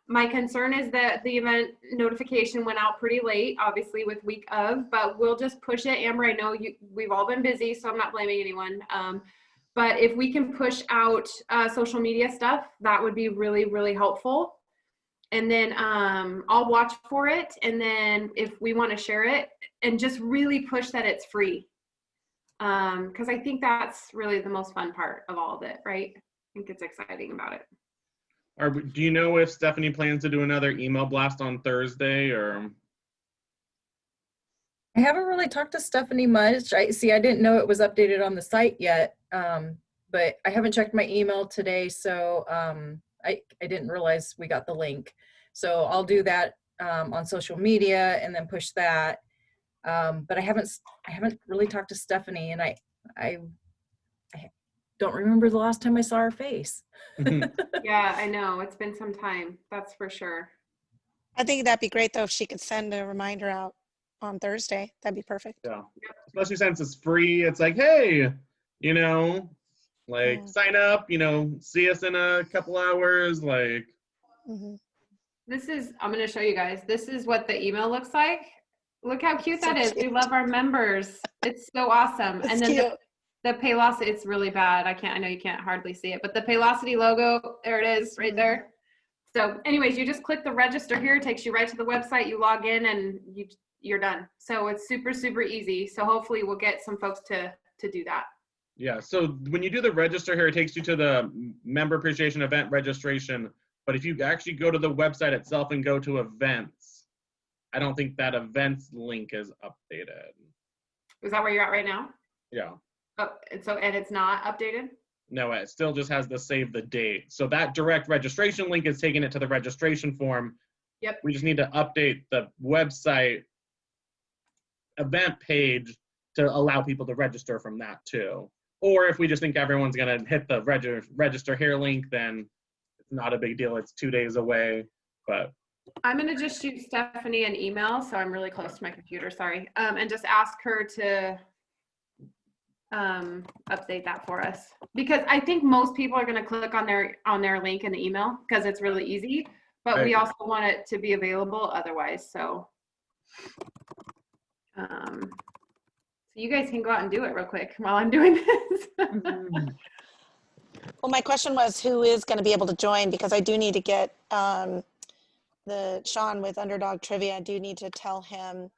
My concern is that the event notification went out pretty late, obviously with week of, but we'll just push it. Amber, I know we've all been busy, so I'm not blaming anyone. But if we can push out social media stuff, that would be really, really helpful. And then I'll watch for it. And then if we want to share it and just really push that it's free. Because I think that's really the most fun part of all of it, right? I think it's exciting about it. Do you know if Stephanie plans to do another email blast on Thursday or? I haven't really talked to Stephanie much. I didn't know it was updated on the site yet, but I haven't checked my email today, so I didn't realize we got the link. So I'll do that on social media and then push that. But I haven't really talked to Stephanie, and I don't remember the last time I saw her face. Yeah, I know. It's been some time. That's for sure. I think that'd be great though if she could send a reminder out on Thursday. That'd be perfect. Yeah, especially since it's free. It's like, hey, you know, like sign up, you know, see us in a couple hours, like. This is, I'm going to show you guys. This is what the email looks like. Look how cute that is. We love our members. It's so awesome. It's and then cute. the Paylocity, it's really bad. I know you can't hardly see it, but the Paylocity logo, there it is right there. So anyways, you just click the register here. It takes you right to the website. You log in and you're done. So it's super, super easy. So hopefully we'll get some folks to do that. Yeah, so when you do the register here, it takes you to the member appreciation event registration. But if you actually go to the website itself and go to events, I don't think that events link is updated. Is that where you're at right now? Yeah. Oh, and it's not updated? No, it still just has the save the date. So that direct registration link is taking it to the registration form. Yep. We just need to update the website event page to allow people to register from that too. Or if we just think everyone's gonna hit the register here link, then it's not a big deal. It's 2 days away, but. I'm gonna just shoot Stephanie an email. So I'm really close to my computer, sorry. And just ask her to update that for us. Because I think most people are gonna click on their link in the email because it's really easy, but we also want it to be available otherwise, so. So you guys can go out and do it real quick while I'm doing this. Well, my question was who is going to be able to join, because I do need to get the Sean with Underdog Trivia. I do need to tell him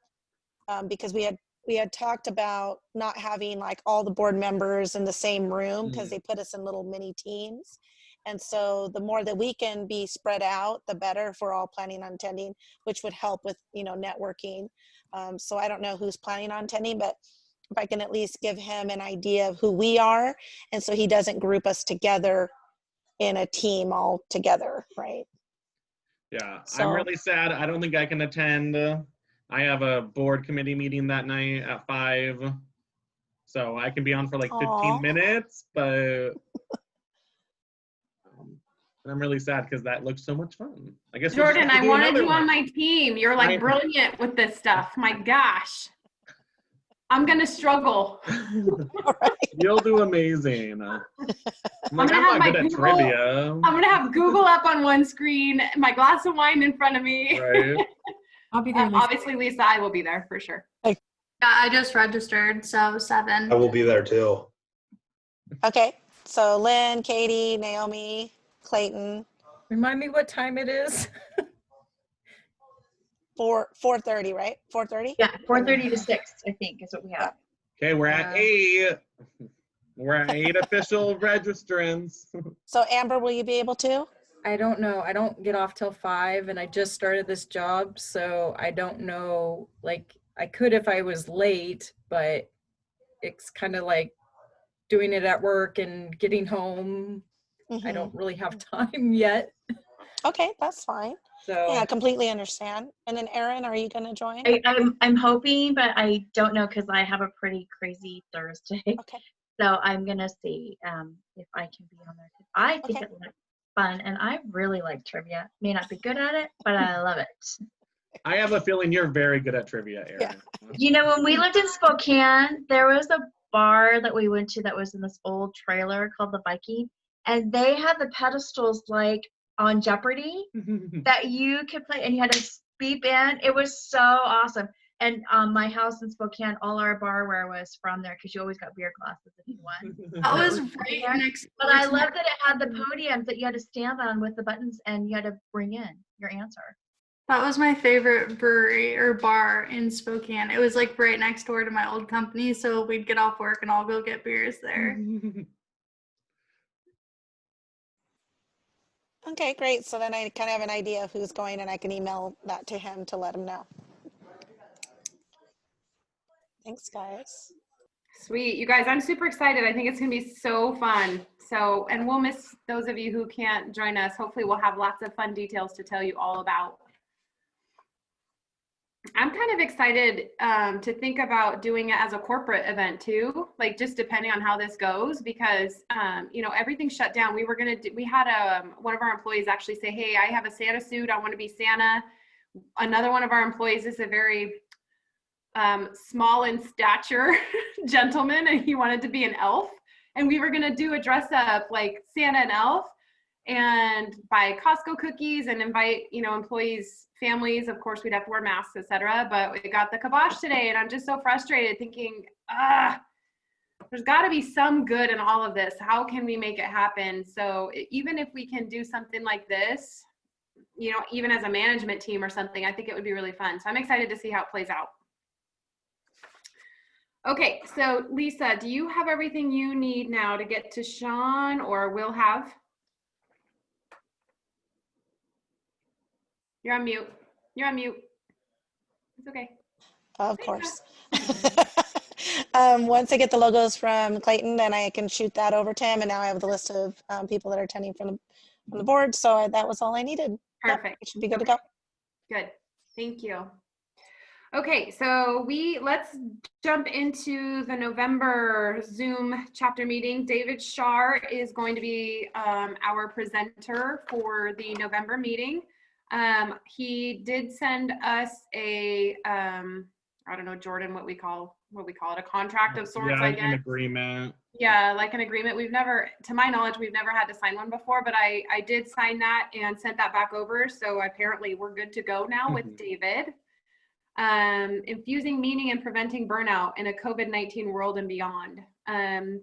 because we had talked about not having like all the board members in the same room because they put us in little mini teams. And so the more that we can be spread out, the better if we're all planning on attending, which would help with, you know, networking. So I don't know who's planning on attending, but if I can at least give him an idea of who we are, and so he doesn't group us together in a team all together, right? Yeah, So, I'm really sad. I don't think I can attend. I have a board committee meeting that night at 5. So I can be on for like 15 minutes, but and I'm really sad because that looks so much fun. I guess Jordan, I wanted you on my team. You're like brilliant with this stuff. My gosh. I'm gonna struggle. You'll do amazing. I'm like, gonna I'm have not good at trivia. I'm gonna have Google up on one screen, my glass of wine in front of me. Right. I'll be there. Obviously, Lisa, I will be there for sure. Yeah, I just registered, so 7. I will be there too. Okay, so Lynn, Katie, Naomi, Clayton, Remind me what time it is. 4:30, right? 4:30? Yeah, 4:30 to 6, I think, is what we have. Okay, we're at 8. We're at 8 official registrants. So Amber, will you be able to? I don't know. I don't get off till 5 and I just started this job. So I don't know, like I could if I was late, but it's kind of like doing it at work and getting home. I don't really have time yet. Okay, that's fine. So Yeah, I completely understand. And then Erin, are you going to join? I'm hoping, but I don't know because I have a pretty crazy Thursday. Okay. So I'm gonna see if I can be on there. I think Okay. it looks fun, and I really like trivia. May not be good at it, but I love it. I have a feeling you're very good at trivia, Erin. Yeah. You know, when we lived in Spokane, there was a bar that we went to that was in this old trailer called the Viking, and they had the pedestals like on Jeopardy that you could play, and you had to beep in. It was so awesome. And my house in Spokane, all our barware was from there because you always got beer glasses if you won. That was right next. But I loved that it had the podiums that you had to stand on with the buttons, and you had to bring in your answer. That was my favorite brewery or bar in Spokane. It was like right next door to my old company, so we'd get off work and all go get beers there. Okay, great. So then I kind of have an idea of who's going, and I can email that to him to let him know. Thanks, guys. Sweet. You guys, I'm super excited. I think it's going to be so fun. So, and we'll miss those of you who can't join us. Hopefully we'll have lots of fun details to tell you all about. I'm kind of excited to think about doing it as a corporate event too, like just depending on how this goes, because you know, everything's shut down. We had one of our employees actually say, hey, I have a Santa suit. I want to be Santa. Another one of our employees is a very small in stature gentleman, and he wanted to be an elf. And we were going to do a dress up like Santa and elf and buy Costco cookies and invite, you know, employees, families. Of course, we'd have to wear masks, etc. But we got the kibosh today, and I'm just so frustrated thinking, there's got to be some good in all of this. How can we make it happen? So even if we can do something like this, you know, even as a management team or something, I think it would be really fun. So I'm excited to see how it plays out. Okay, so Lisa, do you have everything you need now to get to Sean, or will have? You're on mute. You're on mute. It's okay. Of course. Once I get the logos from Clayton, then I can shoot that over to him. And now I have the list of people that are attending from the board. So that was all I needed. Perfect. Yep, it should be good to go. Good. Thank you. Okay, so let's jump into the November Zoom chapter meeting. David SHRM is going to be our presenter for the November meeting. He did send us a I don't know, Jordan, what we call it, a contract of sorts, I guess. An agreement. Yeah, like an agreement. We've never, to my knowledge, we've never had to sign one before, but I did sign that and sent that back over. So apparently we're good to go now with David. Infusing meaning and preventing burnout in a COVID-19 world and beyond.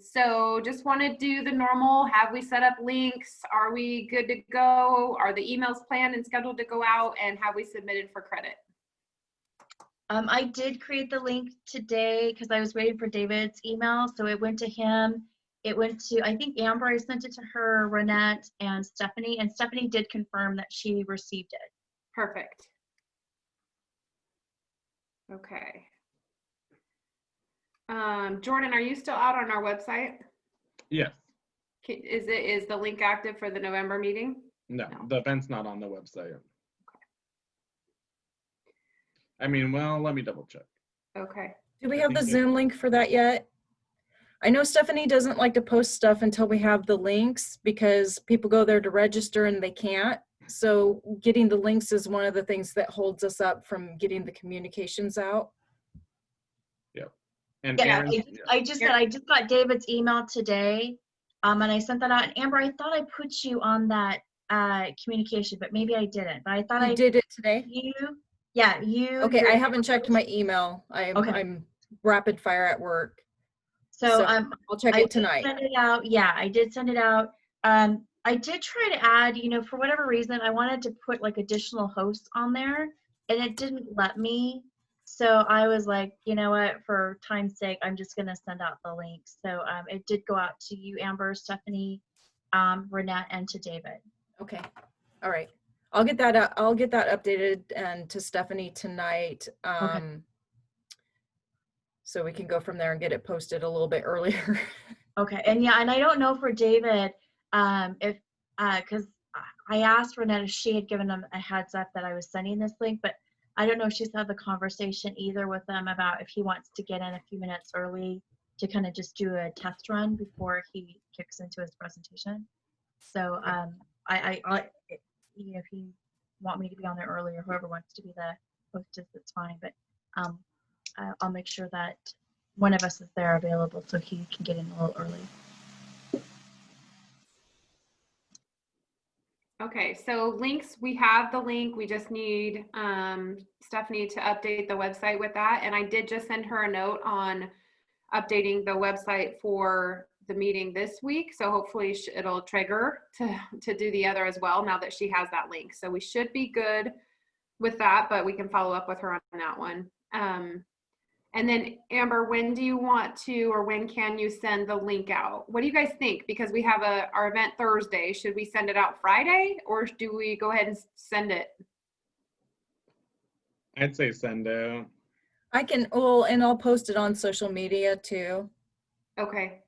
So just want to do the normal. Have we set up links? Are we good to go? Are the emails planned and scheduled to go out? And have we submitted for credit? I did create the link today because I was waiting for David's email. So it went to him. It went to, I think Amber, I sent it to her, Renette, and Stephanie. And Stephanie did confirm that she received it. Perfect. Okay. Jordan, are you still out on our website? Yes. Is the link active for the November meeting? No, the event's not on the website. I mean, well, let me double check. Okay. do we have the Zoom link for that yet? I know Stephanie doesn't like to post stuff until we have the links because people go there to register and they can't. So getting the links is one of the things that holds us up from getting the communications out. Yep. And Yeah, Aaron, I just said I just got David's email today, and I sent that out. And Amber, I thought I put you on that communication, but maybe I didn't. But I thought You did it today? you. Okay, I haven't checked my email. Okay. I'm rapid fire at work. So I'll check I it tonight. did send it out. Yeah, I did send it out. I did try to add, for whatever reason, I wanted to put like additional hosts on there, and it didn't let me. So I was like, you know what, for time's sake, I'm just gonna send out the link. So it did go out to you, Amber, Stephanie, Renette, and to David. Okay, all right. I'll get that up. I'll get that updated and to Stephanie tonight. Okay. So we can go from there and get it posted a little bit earlier. Okay, and yeah, and I don't know for David, if, because I asked Renette if she had given him a heads up that I was sending this link, but I don't know if she's had the conversation either with them about if he wants to get in a few minutes early to kind of just do a test run before he kicks into his presentation. So if you want me to be on there early or whoever wants to be the hostess, it's fine. But I'll make sure that one of us is there available so he can get in a little early. Okay, so links, we have the link. We just need Stephanie to update the website with that. And I did just send her a note on updating the website for the meeting this week. So hopefully it'll trigger to do the other as well now that she has that link. So we should be good with that, but we can follow up with her on that one. And then Amber, when do you want to, or when can you send the link out? What do you guys think? Because we have our event Thursday. Should we send it out Friday, or do we go ahead and send it? I'd say send out. I can, well, and I'll post it on social media too. Okay.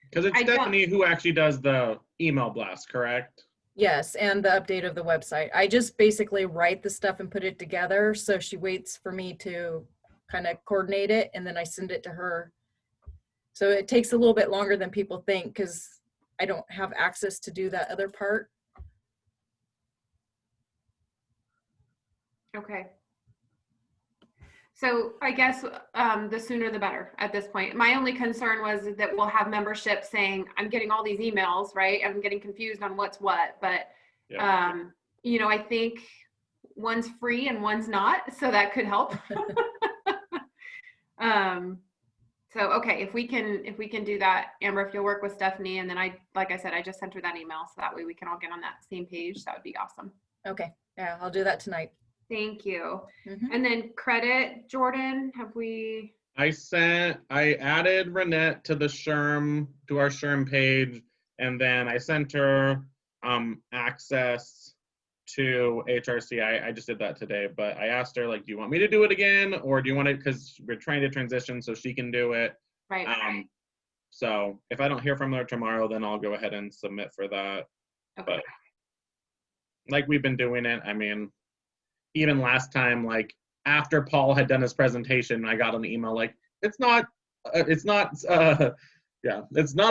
Because it's Stephanie who actually does the email blast, correct? Yes, and the update of the website. I just basically write the stuff and put it together. So she waits for me to kind of coordinate it, and then I send it to her. So it takes a little bit longer than people think because I don't have access to do that other part. Okay. So I guess the sooner the better at this point. My only concern was that we'll have membership saying, I'm getting all these emails, right? I'm getting confused on what's what, but yeah. I think one's free and one's not, so that could help. So okay, if we can do that, Amber, if you'll work with Stephanie, and then like I said, I just sent her that email, so that way we can all get on that same page. That would be awesome. Okay, yeah, I'll do that tonight. Thank you. And then credit, Jordan, I added Renette to the SHRM, to our SHRM page, and then I sent her access to HRC. I just did that today, but I asked her, like, do you want me to do it again, or do you want it, because we're trying to transition so she can do it. Right. So if I don't hear from her tomorrow, then I'll go ahead and submit for that. Okay. But like we've been doing it, I mean, even last time, like after Paul had done his presentation, I got an email like, it's not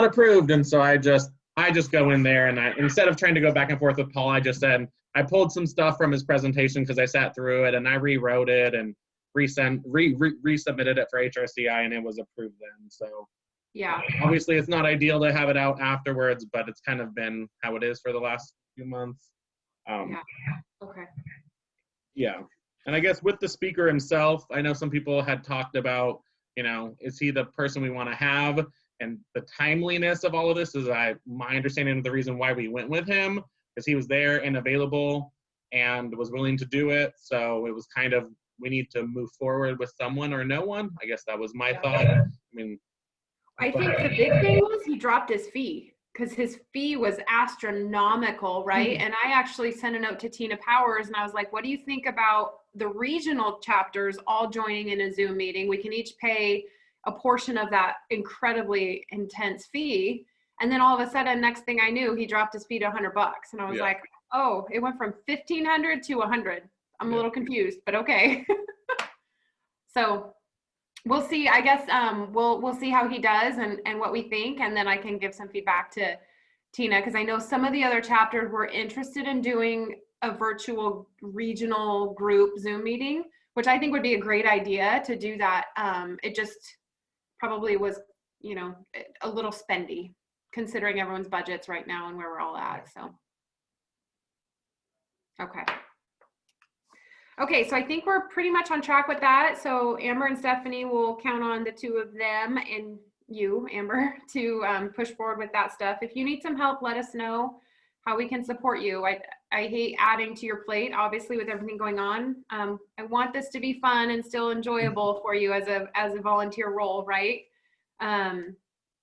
approved. And so I just go in there, and instead of trying to go back and forth with Paul, I just said, I pulled some stuff from his presentation because I sat through it, and I rewrote it and resubmitted it for HRCI, and it was approved then. So yeah, obviously it's not ideal to have it out afterwards, but it's kind of been how it is for the last few months. Yeah. Okay. Yeah. And I guess with the speaker himself, I know some people had talked about, is he the person we want to have? And the timeliness of all of this is my understanding of the reason why we went with him, because he was there and available and was willing to do it. So it was kind of, we need to move forward with someone or no one. I guess that was my thought. I think the big thing was he dropped his fee, because his fee was astronomical, right? And I actually sent a note to Tina Powers, and I was like, what do you think about the regional chapters all joining in a Zoom meeting? We can each pay a portion of that incredibly intense fee. And then all of a sudden, next thing I knew, he dropped his fee to $100. And I was like, oh, it went from 1,500 to 100. I'm a little confused, but okay. So we'll see. I guess we'll see how he does and what we think, and then I can give some feedback to Tina, because I know some of the other chapters were interested in doing a virtual regional group Zoom meeting. which I think would be a great idea to do that. It just probably was, you know, a little spendy considering everyone's budgets right now and where we're all at. So, okay. Okay, so I think we're pretty much on track with that. So Amber and Stephanie will count on the two of them and you, Amber, to push forward with that stuff. If you need some help, let us know how we can support you. I hate adding to your plate, obviously, with everything going on. I want this to be fun and still enjoyable for you as a volunteer role, right?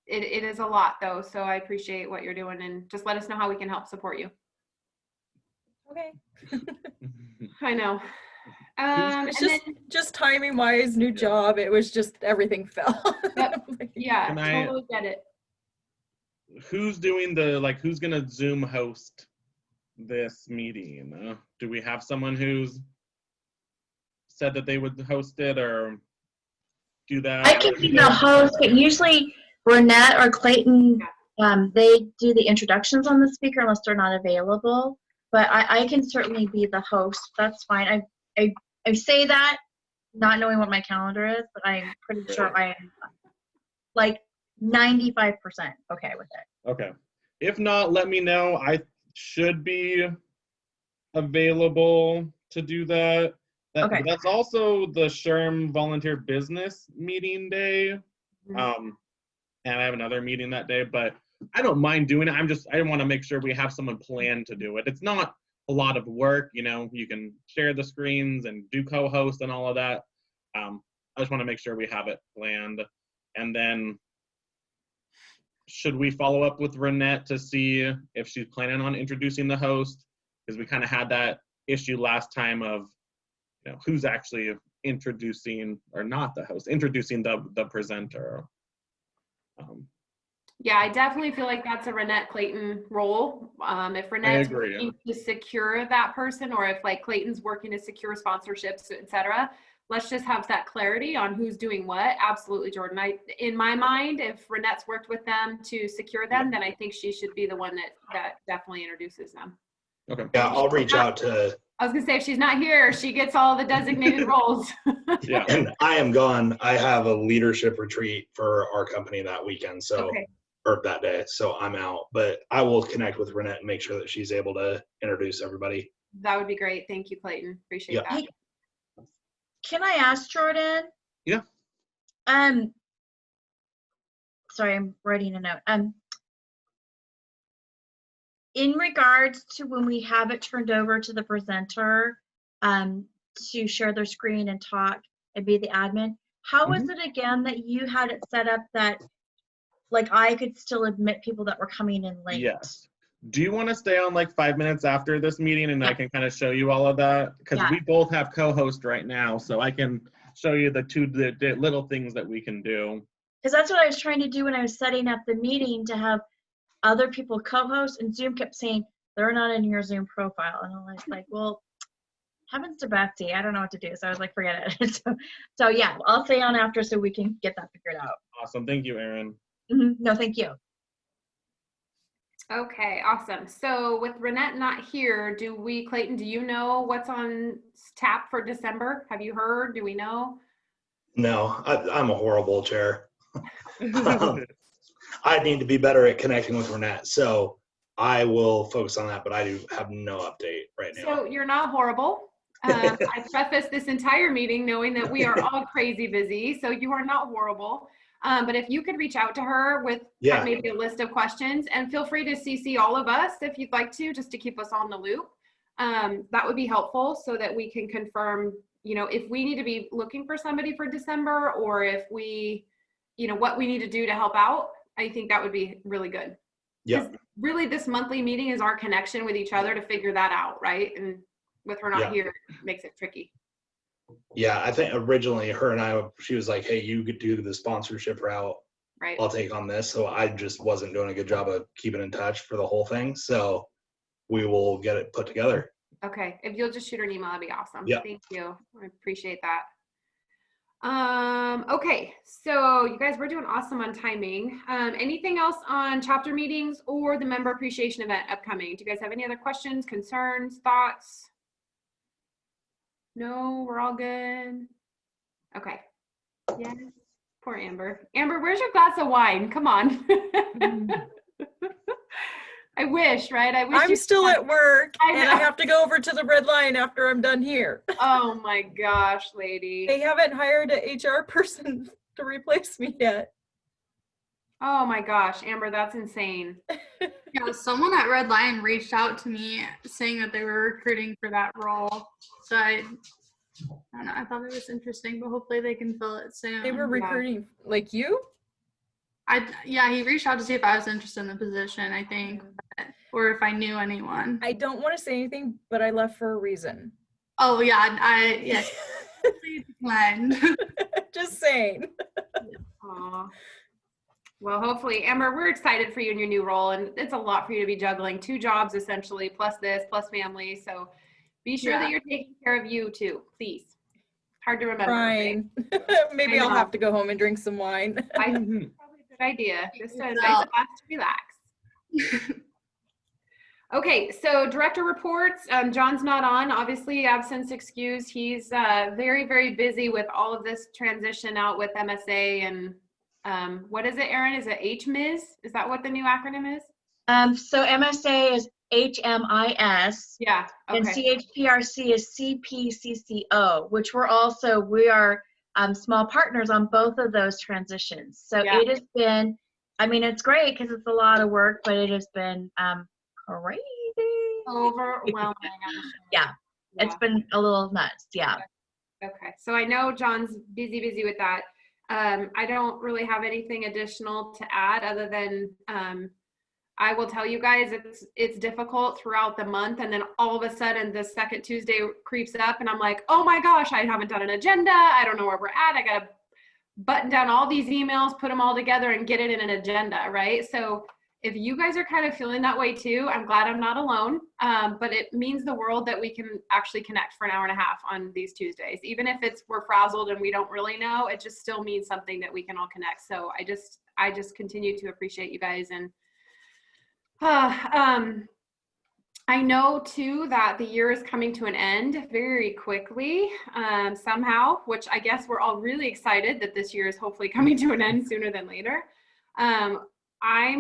It is a lot though, so I appreciate what you're doing, and just let us know how we can help support you. Okay. I know. It's just timing wise, new job. It was just everything fell. Yep. Yeah, totally get it. Who's doing who's gonna Zoom host this meeting? Do we have someone who's said that they would host it or do that? I can be the host, but usually Renette or Clayton, they do the introductions on the speaker unless they're not available. But I can certainly be the host. That's fine. I say that not knowing what my calendar is, but I'm pretty sure I am like 95% okay with it. Okay. If not, let me know. I should be available to do that. Okay. That's also the SHRM volunteer business meeting day. And I have another meeting that day, but I don't mind doing it. I want to make sure we have someone planned to do it. It's not a lot of work, you know, you can share the screens and do co-host and all of that. I just want to make sure we have it planned. And then should we follow up with Renette to see if she's planning on introducing the host? Because we kind of had that issue last time of, you know, who's actually introducing, or not the host, introducing the presenter. Yeah, I definitely feel like that's a Renette Clayton role. If Renette's working to secure that person, or if like Clayton's working to secure sponsorships, etc., let's just have that clarity on who's doing what. Absolutely, Jordan. In my mind, if Renette's worked with them to secure them, then I think she should be the one that definitely introduces them. Okay. Yeah, I'll reach out to. I was gonna say, if she's not here, she gets all the designated roles. Yeah. And I am gone. I have a leadership retreat for our company that weekend, so or that day, so I'm out. But I will connect with Renette and make sure that she's able to introduce everybody. That would be great. Thank you, Clayton. Appreciate that. Can I ask Jordan? Yeah. Sorry, I'm writing a note. In regards to when we have it turned over to the presenter, to share their screen and talk and be the admin, how is it again that you had it set up that like I could still admit people that were coming in late? Yes. Do you want to stay on like 5 minutes after this meeting and I can kind of show you all of that? Because we both have co-host right now, so I can show you the little things that we can do. Because that's what I was trying to do when I was setting up the meeting, to have other people co-host, and Zoom kept saying they're not in your Zoom profile, and I was like, well, heavens to Betsy, I don't know what to do. So I was like, forget it. so yeah, I'll stay on after so we can get that figured out. Awesome. Thank you, Erin. No, thank you. Okay, awesome. So with Renette not here, Clayton, do you know what's on tap for December? Have you heard? Do we know? No, I'm a horrible chair. I need to be better at connecting with Renette, so I will focus on that, but I do have no update right now. So you're not horrible. I prefaced this entire meeting knowing that we are all crazy busy, so you are not horrible. But if you could reach out to her with maybe a list of questions, and feel free to CC all of us if you'd like to, just to keep us on the loop. That would be helpful so that we can confirm, you know, if we need to be looking for somebody for December, or if we, you know, what we need to do to help out. I think that would be really good. Yeah. Really, this monthly meeting is our connection with each other to figure that out, right? And with her not here, it makes it tricky. Yeah, I think originally her and she was like, hey, you could do the sponsorship route. Right. I'll take on this. So I just wasn't doing a good job of keeping in touch for the whole thing. So we will get it put together. Okay. If you'll just shoot her an email, that'd be awesome. Yeah. Thank you. I appreciate that. Okay. So you guys, we're doing awesome on timing. Anything else on chapter meetings or the member appreciation event upcoming? Do you guys have any other questions, concerns, thoughts? No, we're all good. Okay. Yes. Poor Amber. Amber, where's your glass of wine? Come on. I wish, right? I wish I'm still at work I and I have to go over to the red line after I'm done here. Oh my gosh, lady. They haven't hired an HR person to replace me yet. Oh my gosh, Amber, that's insane. Yeah, someone at Red Lion reached out to me saying that they were recruiting for that role. So I don't know, I thought it was interesting, but hopefully they can fill it soon. They were recruiting like you? Yeah, he reached out to see if I was interested in the position, I think, or if I knew anyone. I don't want to say anything, but I left for a reason. Oh yeah, yes. Please decline. Just saying. Aw. Well, hopefully, Amber, we're excited for you in your new role, and it's a lot for you to be juggling 2 jobs essentially, plus this, plus family. So be sure that you're taking care of you too, please. Hard to remember. Fine. Right? Maybe I'll have to go home and drink some wine. I think that's probably a good idea. Just a nice class to relax. Okay, so director reports. John's not on, obviously, absence excused. He's very, very busy with all of this transition out with MSA and what is it, Erin? Is it HMIS? Is that what the new acronym is? So MSA is HMIS. Yeah. Okay. And CHPRC is CPCCO, which we are small partners on both of those transitions. So it has been, I mean, it's great because it's a lot of work, but it has been crazy. Overwhelming. Yeah. It's been a little nuts. Yeah. Okay. So I know John's busy with that. I don't really have anything additional to add other than I will tell you guys it's difficult throughout the month, and then all of a sudden the second Tuesday creeps up and I'm like, oh my gosh, I haven't done an agenda. I don't know where we're at. I got to button down all these emails, put them all together and get it in an agenda, right? So if you guys are kind of feeling that way too, I'm glad I'm not alone. But it means the world that we can actually connect for an hour and a half on these Tuesdays. Even if we're frazzled and we don't really know, it just still means something that we can all connect. So I just continue to appreciate you guys. And I know too that the year is coming to an end very quickly somehow, which I guess we're all really excited that this year is hopefully coming to an end sooner than later. I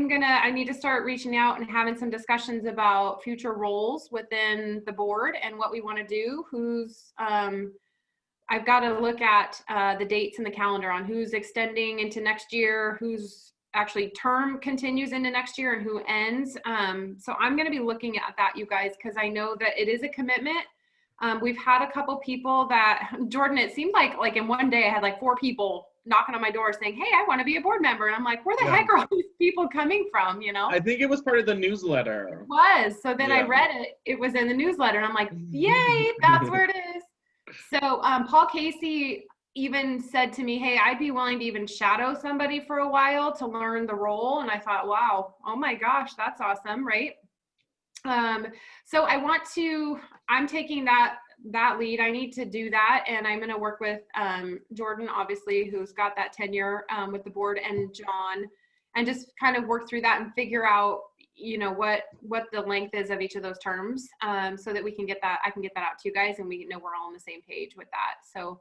need to start reaching out and having some discussions about future roles within the board and what we want to do. I've got to look at the dates in the calendar on who's extending into next year, who's actually term continues into next year and who ends. So I'm going to be looking at that, you guys, because I know that it is a commitment. We've had a couple people that, Jordan, it seemed like in one day I had like 4 people knocking on my door saying, hey, I want to be a board member. And I'm like, where the heck are all these people coming from, you know? I think it was part of the newsletter. It was. So then I read it. It was in the newsletter. And I'm like, yay, that's where it is. So Paul Casey even said to me, hey, I'd be willing to even shadow somebody for a while to learn the role. And I thought, wow, oh my gosh, that's awesome, right? So I'm taking that lead. I need to do that. And I'm going to work with Jordan, obviously, who's got that tenure with the board, and John, and just kind of work through that and figure out, you know, what the length is of each of those terms, so that we can get that, I can get that out to you guys and we know we're all on the same page with that. So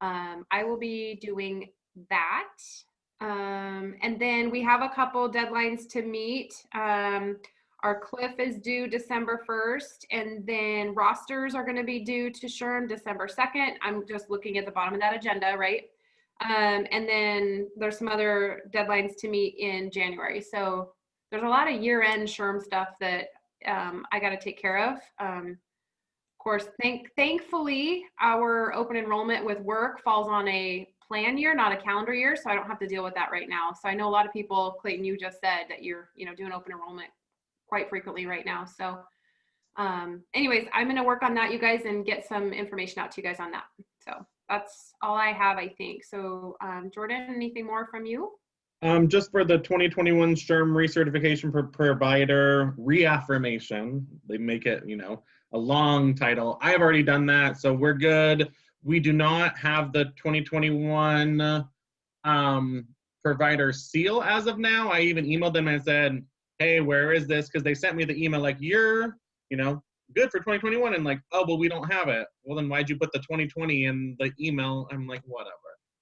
I will be doing that. And then we have a couple deadlines to meet. Our cliff is due December 1st, and then rosters are going to be due to SHRM December 2nd. I'm just looking at the bottom of that agenda, right? And then there's some other deadlines to meet in January. So there's a lot of year-end SHRM stuff that I got to take care of. Of course, thankfully, our open enrollment with work falls on a plan year, not a calendar year, so I don't have to deal with that right now. So I know a lot of people, Clayton, you just said that you're, you know, doing open enrollment quite frequently right now. So anyways, I'm going to work on that, you guys, and get some information out to you guys on that. So that's all I have, I think. So Jordan, anything more from you? Just for the 2021 SHRM recertification for provider reaffirmation, they make it, you know, a long title. I have already done that, so we're good. We do not have the 2021 provider seal as of now. I even emailed them and said, hey, where is this? Because they sent me the email like, you're, you know, good for 2021, and like, oh, well, we don't have it. Well, then why'd you put the 2020 in the email? I'm like, whatever.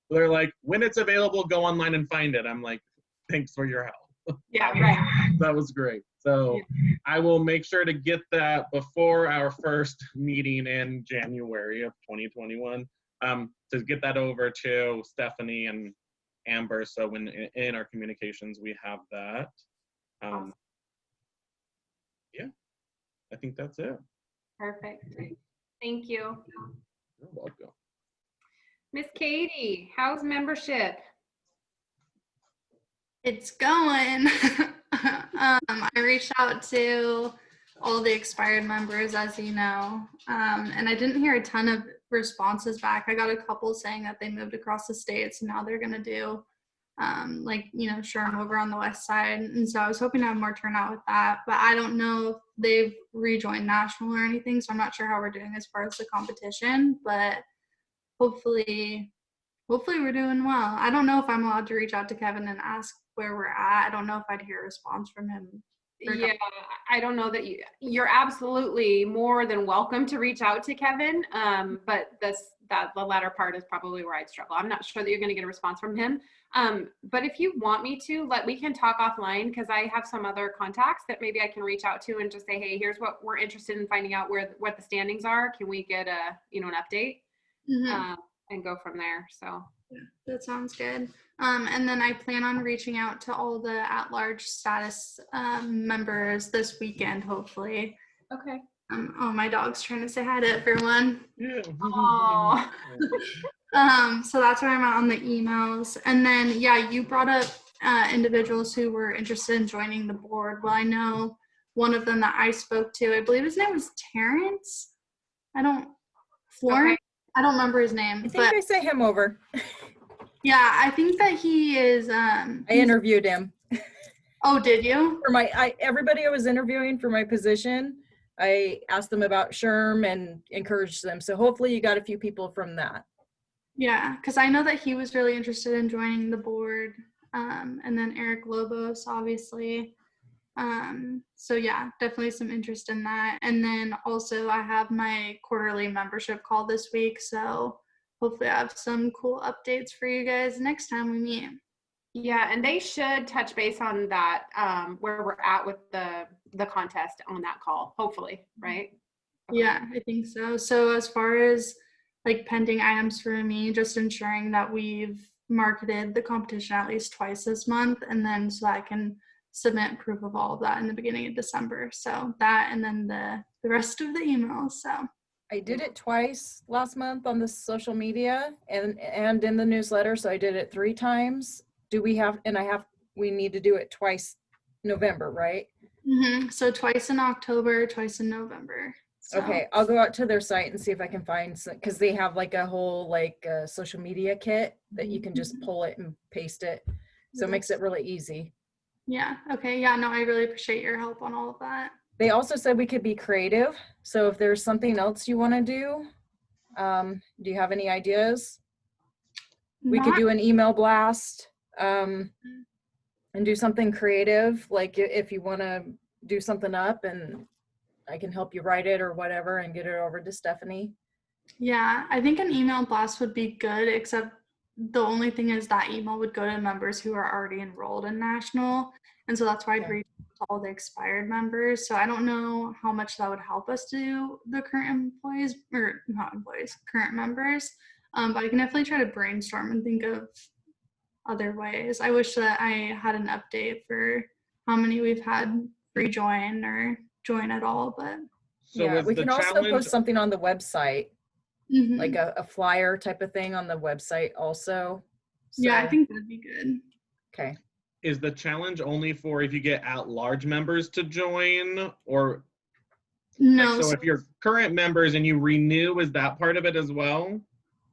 They're like, when it's available, go online and find it. I'm like, thanks for your help. Yeah, right. That was great. So I will make sure to get that before our first meeting in January of 2021, to get that over to Stephanie and Amber. So when in our communications, we have that. Yeah, I think that's it. Perfect. Thank you. You're welcome. Miss Katie, how's membership? It's going. I reached out to all the expired members, as you know, and I didn't hear a ton of responses back. I got a couple saying that they moved across the state, so now they're going to do like, you know, SHRM over on the west side. And so I was hoping to have more turnout with that, but I don't know if they've rejoined national or anything, so I'm not sure how we're doing as far as the competition, but hopefully we're doing well. I don't know if I'm allowed to reach out to Kevin and ask where we're at. I don't know if I'd hear a response from him. Yeah, I don't know that you're absolutely more than welcome to reach out to Kevin. But the latter part is probably where I'd struggle. I'm not sure that you're going to get a response from him. But if you want me to, we can talk offline, because I have some other contacts that maybe I can reach out to and just say, hey, here's what we're interested in finding out what the standings are. Can we get an update? And go from there. So yeah, that sounds good. And then I plan on reaching out to all the at-large status members this weekend, hopefully. Okay. Oh, my dog's trying to say hi to everyone. Yeah. So that's where I'm at on the emails. And then, yeah, you brought up individuals who were interested in joining the board. Well, I know one of them that I spoke to, I believe his name was Terrence. Florence. Okay. I don't remember his name. I think I sent him over. Yeah, I think that he is. I interviewed him. Oh, did you? For everybody I was interviewing for my position, I asked them about SHRM and encouraged them. So hopefully you got a few people from that. Yeah, because I know that he was really interested in joining the board. And then Eric Lobos, obviously. So yeah, definitely some interest in that. And then also I have my quarterly membership call this week. So hopefully I have some cool updates for you guys next time we meet. Yeah, and they should touch base on that, where we're at with the contest on that call, hopefully, right? Okay. Yeah, I think so. So as far as pending items for me, just ensuring that we've marketed the competition at least twice this month, and then so I can submit proof of all of that in the beginning of December. So that, and then the rest of the emails. So I did it twice last month on the social media and in the newsletter. So I did it 3 times. We need to do it twice November, right? Mm-hmm. So twice in October, twice in November. So. Okay, I'll go out to their site and see if I can find some, because they have a whole social media kit that you can just pull it and paste it. So it makes it really easy. Yeah. Okay. Yeah. No, I really appreciate your help on all of that. They also said we could be creative. So if there's something else you want to do you have any ideas? We could do an email blast and do something creative. Like if you want to do something up, and I can help you write it or whatever and get it over to Stephanie. Yeah, I think an email blast would be good, except the only thing is that email would go to members who are already enrolled in national. And so that's why I'd reach out to all the expired members. So I don't know how much that would help us do the current current members. But I can definitely try to brainstorm and think of other ways. I wish that I had an update for how many we've had rejoin or join at all, but so yeah, we can also post something on the website. Mm-hmm. Like a flyer type of thing on the website also. So, yeah, I think that'd be good. Okay. Is the challenge only for if you get at-large members to join, or no? So if you're current members and you renew, is that part of it as well?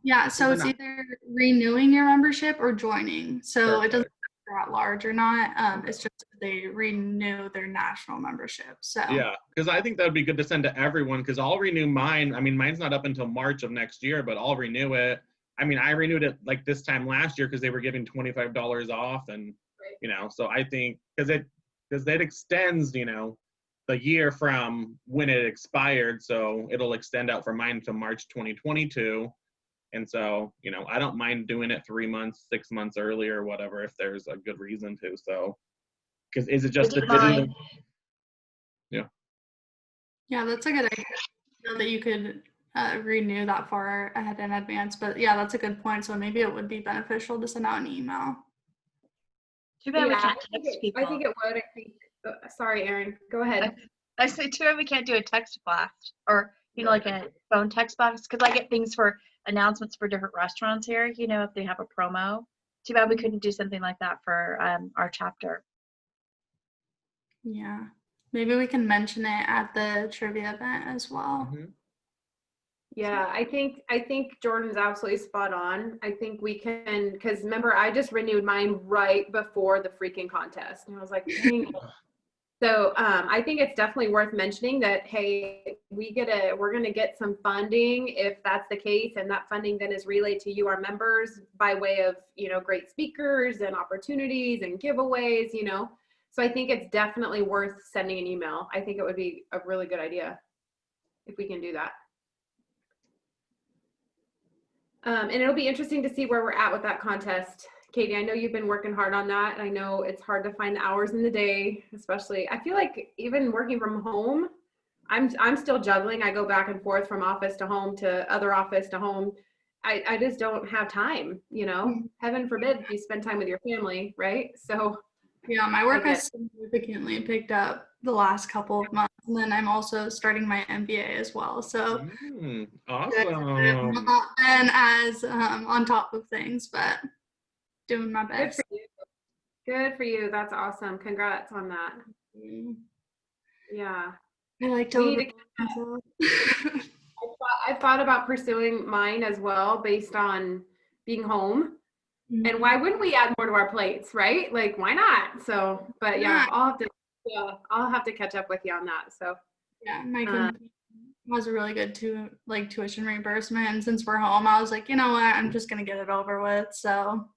Yeah, so it's either renewing your membership or joining. So It doesn't matter if they're at large or not. It's just they renew their national membership. So yeah, because I think that would be good to send to everyone, because I'll renew mine. I mean, mine's not up until March of next year, but I'll renew it. I mean, I renewed it this time last year because they were giving $25 off, and so I think because it extends, the year from when it expired, so it'll extend out for mine to March 2022. And so, you know, I don't mind doing it 3 months, 6 months early or whatever if there's a good reason to. So, because is it just the digital? Yeah. Yeah, that's a good idea. That you could renew that far ahead in advance. But yeah, that's a good point. So maybe it would be beneficial to send out an email. Too bad we can't text people. I think it would. Sorry, Erin. Go ahead. I say too bad we can't do a text blast or, you know, like a phone text box, because I get things for announcements for different restaurants here, you know, if they have a promo. Too bad we couldn't do something like that for our chapter. Yeah. Maybe we can mention it at the trivia event as well. Mm-hmm. Yeah, I think Jordan's absolutely spot on. I think we can, because remember, I just renewed mine right before the freaking contest. And I was like, dang it. So I think it's definitely worth mentioning that, hey, we're going to get some funding if that's the case. And that funding then is relayed to you, our members, by way of, you know, great speakers and opportunities and giveaways, you know. So I think it's definitely worth sending an email. I think it would be a really good idea if we can do that. And it'll be interesting to see where we're at with that contest. Katie, I know you've been working hard on that. I know it's hard to find the hours in the day, especially. I feel like even working from home, I'm still juggling. I go back and forth from office to home to other office to home. I just don't have time, you know. Heaven forbid you spend time with your family, right? So yeah, my work has significantly picked up the last couple of months, and then I'm also starting my MBA as well. So awesome. Not been as on top of things, but doing my best. Good for you. Good for you. That's awesome. Congrats on that. Yeah. I like to. I thought about pursuing mine as well based on being home. Mm-hmm. And why wouldn't we add more to our plates, right? Like, why not? So, but yeah, I'll have to catch up with you on that. So yeah, my company has a really good tuition reimbursement, and since we're home, I was like, you know what, I'm just gonna get it over with. So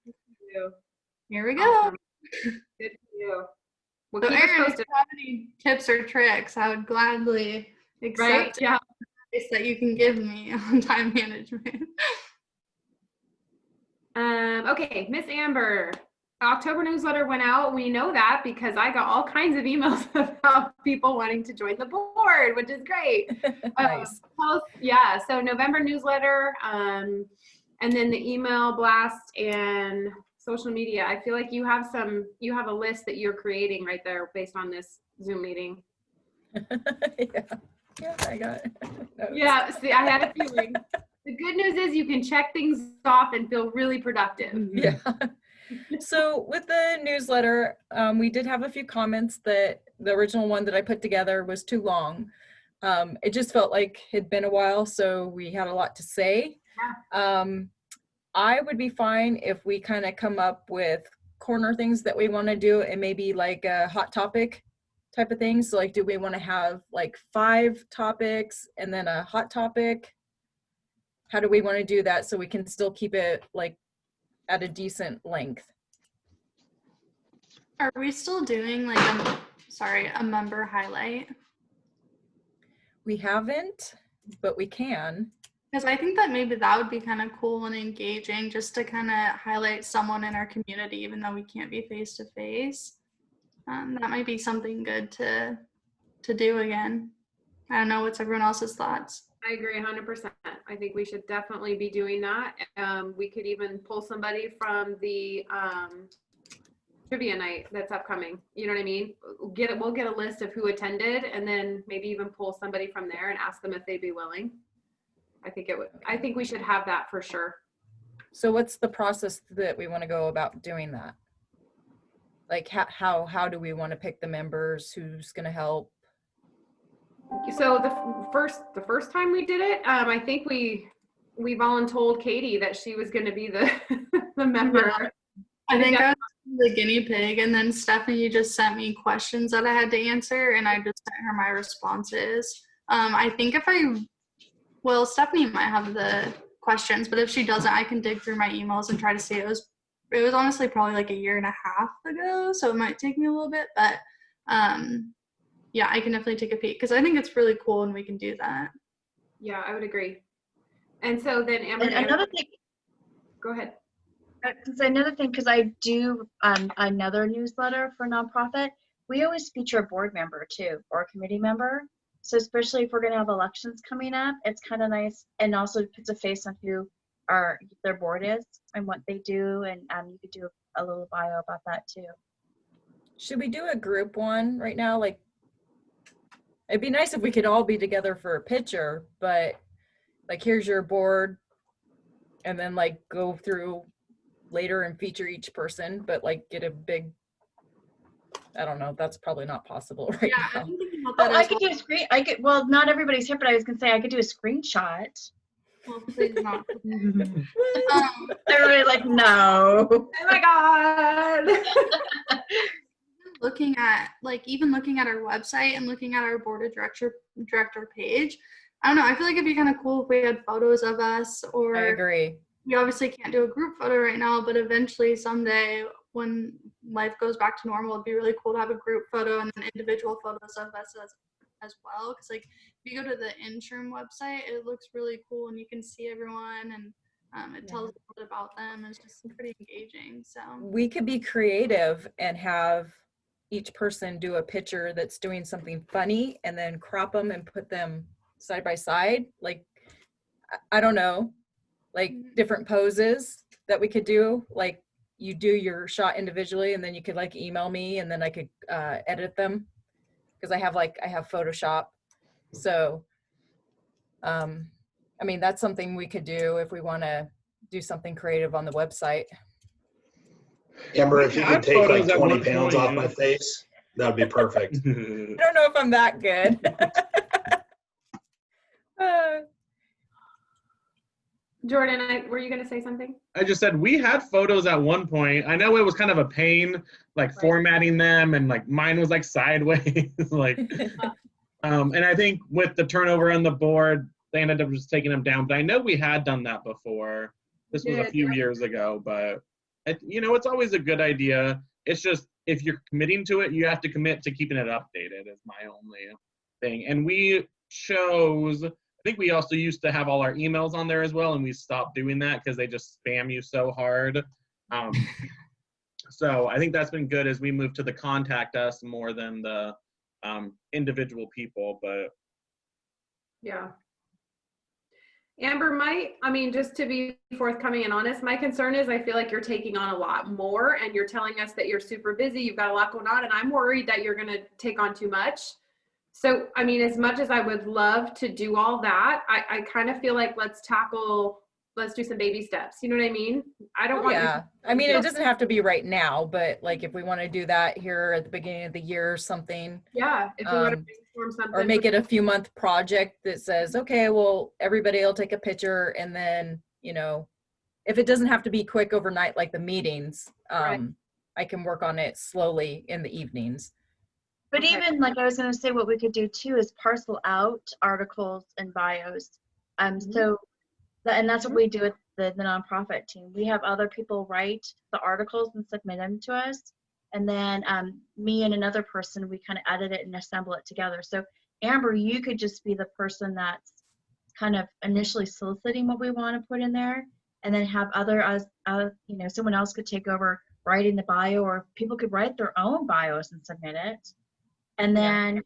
here we go. Awesome. Good for you. Well, so Erin, if you have any tips or tricks, I would gladly accept that you can give me on time management. Okay, Miss Amber, October newsletter went out. We know that because I got all kinds of emails about people wanting to join the board, which is great. Nice. So November newsletter, and then the email blast and social media. I feel like you have a list that you're creating right there based on this Zoom meeting. Yeah, I got it. Yeah, see, I had a feeling. The good news is you can check things off and feel really productive. Yeah. So with the newsletter, we did have a few comments that the original one that I put together was too long. It just felt like it'd been a while, so we had a lot to say. Yeah. I would be fine if we kind of come up with corner things that we want to do and maybe like a hot topic type of thing. So like, do we want to have like 5 topics and then a hot topic? How do we want to do that so we can still keep it like at a decent length? Are we still doing like a member highlight? We haven't, but we can. Because I think that maybe that would be kind of cool and engaging, just to kind of highlight someone in our community, even though we can't be face to face. That might be something good to do again. I don't know, what's everyone else's thoughts? I agree 100%. I think we should definitely be doing that. We could even pull somebody from the trivia night that's upcoming. You know what I mean? We'll get a list of who attended, and then maybe even pull somebody from there and ask them if they'd be willing. I think we should have that for sure. So what's the process that we want to go about doing that? Like how do we want to pick the members? Who's going to help? So the first time we did it, I think we voluntold Katie that she was going to be the member. Yeah. I think I was the guinea pig, and then Stephanie just sent me questions that I had to answer, and I just sent her my responses. I think Stephanie might have the questions, but if she doesn't, I can dig through my emails and try to see. It was honestly probably like a year and a half ago, so it might take me a little bit, but yeah, I can definitely take a peek because I think it's really cool and we can do that. Yeah, I would agree. And so then Amber, And another thing, go ahead. another thing, because I do another newsletter for nonprofit, we always feature a board member too, or a committee member. So especially if we're going to have elections coming up, it's kind of nice, and also puts a face on who their board is and what they do, and you could do a little bio about that too. Should we do a group one right now? Like, it'd be nice if we could all be together for a picture, but like, here's your board, and then like go through later and feature each person, but like get a big, I don't know, that's probably not possible right now. Oh, I could do a screen. Well, not everybody's here, but I was gonna say I could do a screenshot. Well, please not. Everybody's like, no. Oh my God. Looking at even looking at our website and looking at our board of director page, I don't know, I feel like it'd be kind of cool if we had photos of us, or I agree. we obviously can't do a group photo right now, but eventually someday when life goes back to normal, it'd be really cool to have a group photo and then individual photos of us as well. Because like if you go to the SHRM website, it looks really cool and you can see everyone, and it tells a little bit about them. It's just pretty engaging. So We could be creative and have each person do a picture that's doing something funny and then crop them and put them side by side. Like, I don't know, like different poses that we could do. Like, you do your shot individually and then you could like email me and then I could edit them, because I have Photoshop. So I mean, that's something we could do if we want to do something creative on the website. Amber, if you could take like 20 pounds off my face, that would be perfect. I don't know if I'm that good. Jordan, were you going to say something? I just said we had photos at one point. I know it was kind of a pain, like formatting them, and like mine was like sideways, like. And I think with the turnover on the board, they ended up just taking them down. But I know we had done that before. This was a few years ago, but it's always a good idea. It's just if you're committing to it, you have to commit to keeping it updated. Is my only thing. And we chose. I think we also used to have all our emails on there as well, and we stopped doing that because they just spam you so hard. So I think that's been good as we move to the contact us more than the individual people. But yeah. Amber, just to be forthcoming and honest, my concern is I feel like you're taking on a lot more and you're telling us that you're super busy, you've got a lot going on, and I'm worried that you're going to take on too much. So, as much as I would love to do all that, I kind of feel like let's do some baby steps. You know what I mean? I don't want it doesn't have to be right now, but like if we want to do that here at the beginning of the year or something. Yeah, if we want to brainstorm something. Or make it a few month project that says, okay, well, everybody will take a picture, and then, if it doesn't have to be quick overnight like the meetings, I can work on it slowly in the evenings. But even like I was going to say, what we could do too is parcel out articles and bios. So, and that's what we do with the nonprofit team. We have other people write the articles and submit them to us. And then me and another person, we kind of edit it and assemble it together. So Amber, you could just be the person that's kind of initially soliciting what we want to put in there, and then have someone else could take over writing the bio, or people could write their own bios and submit it. And then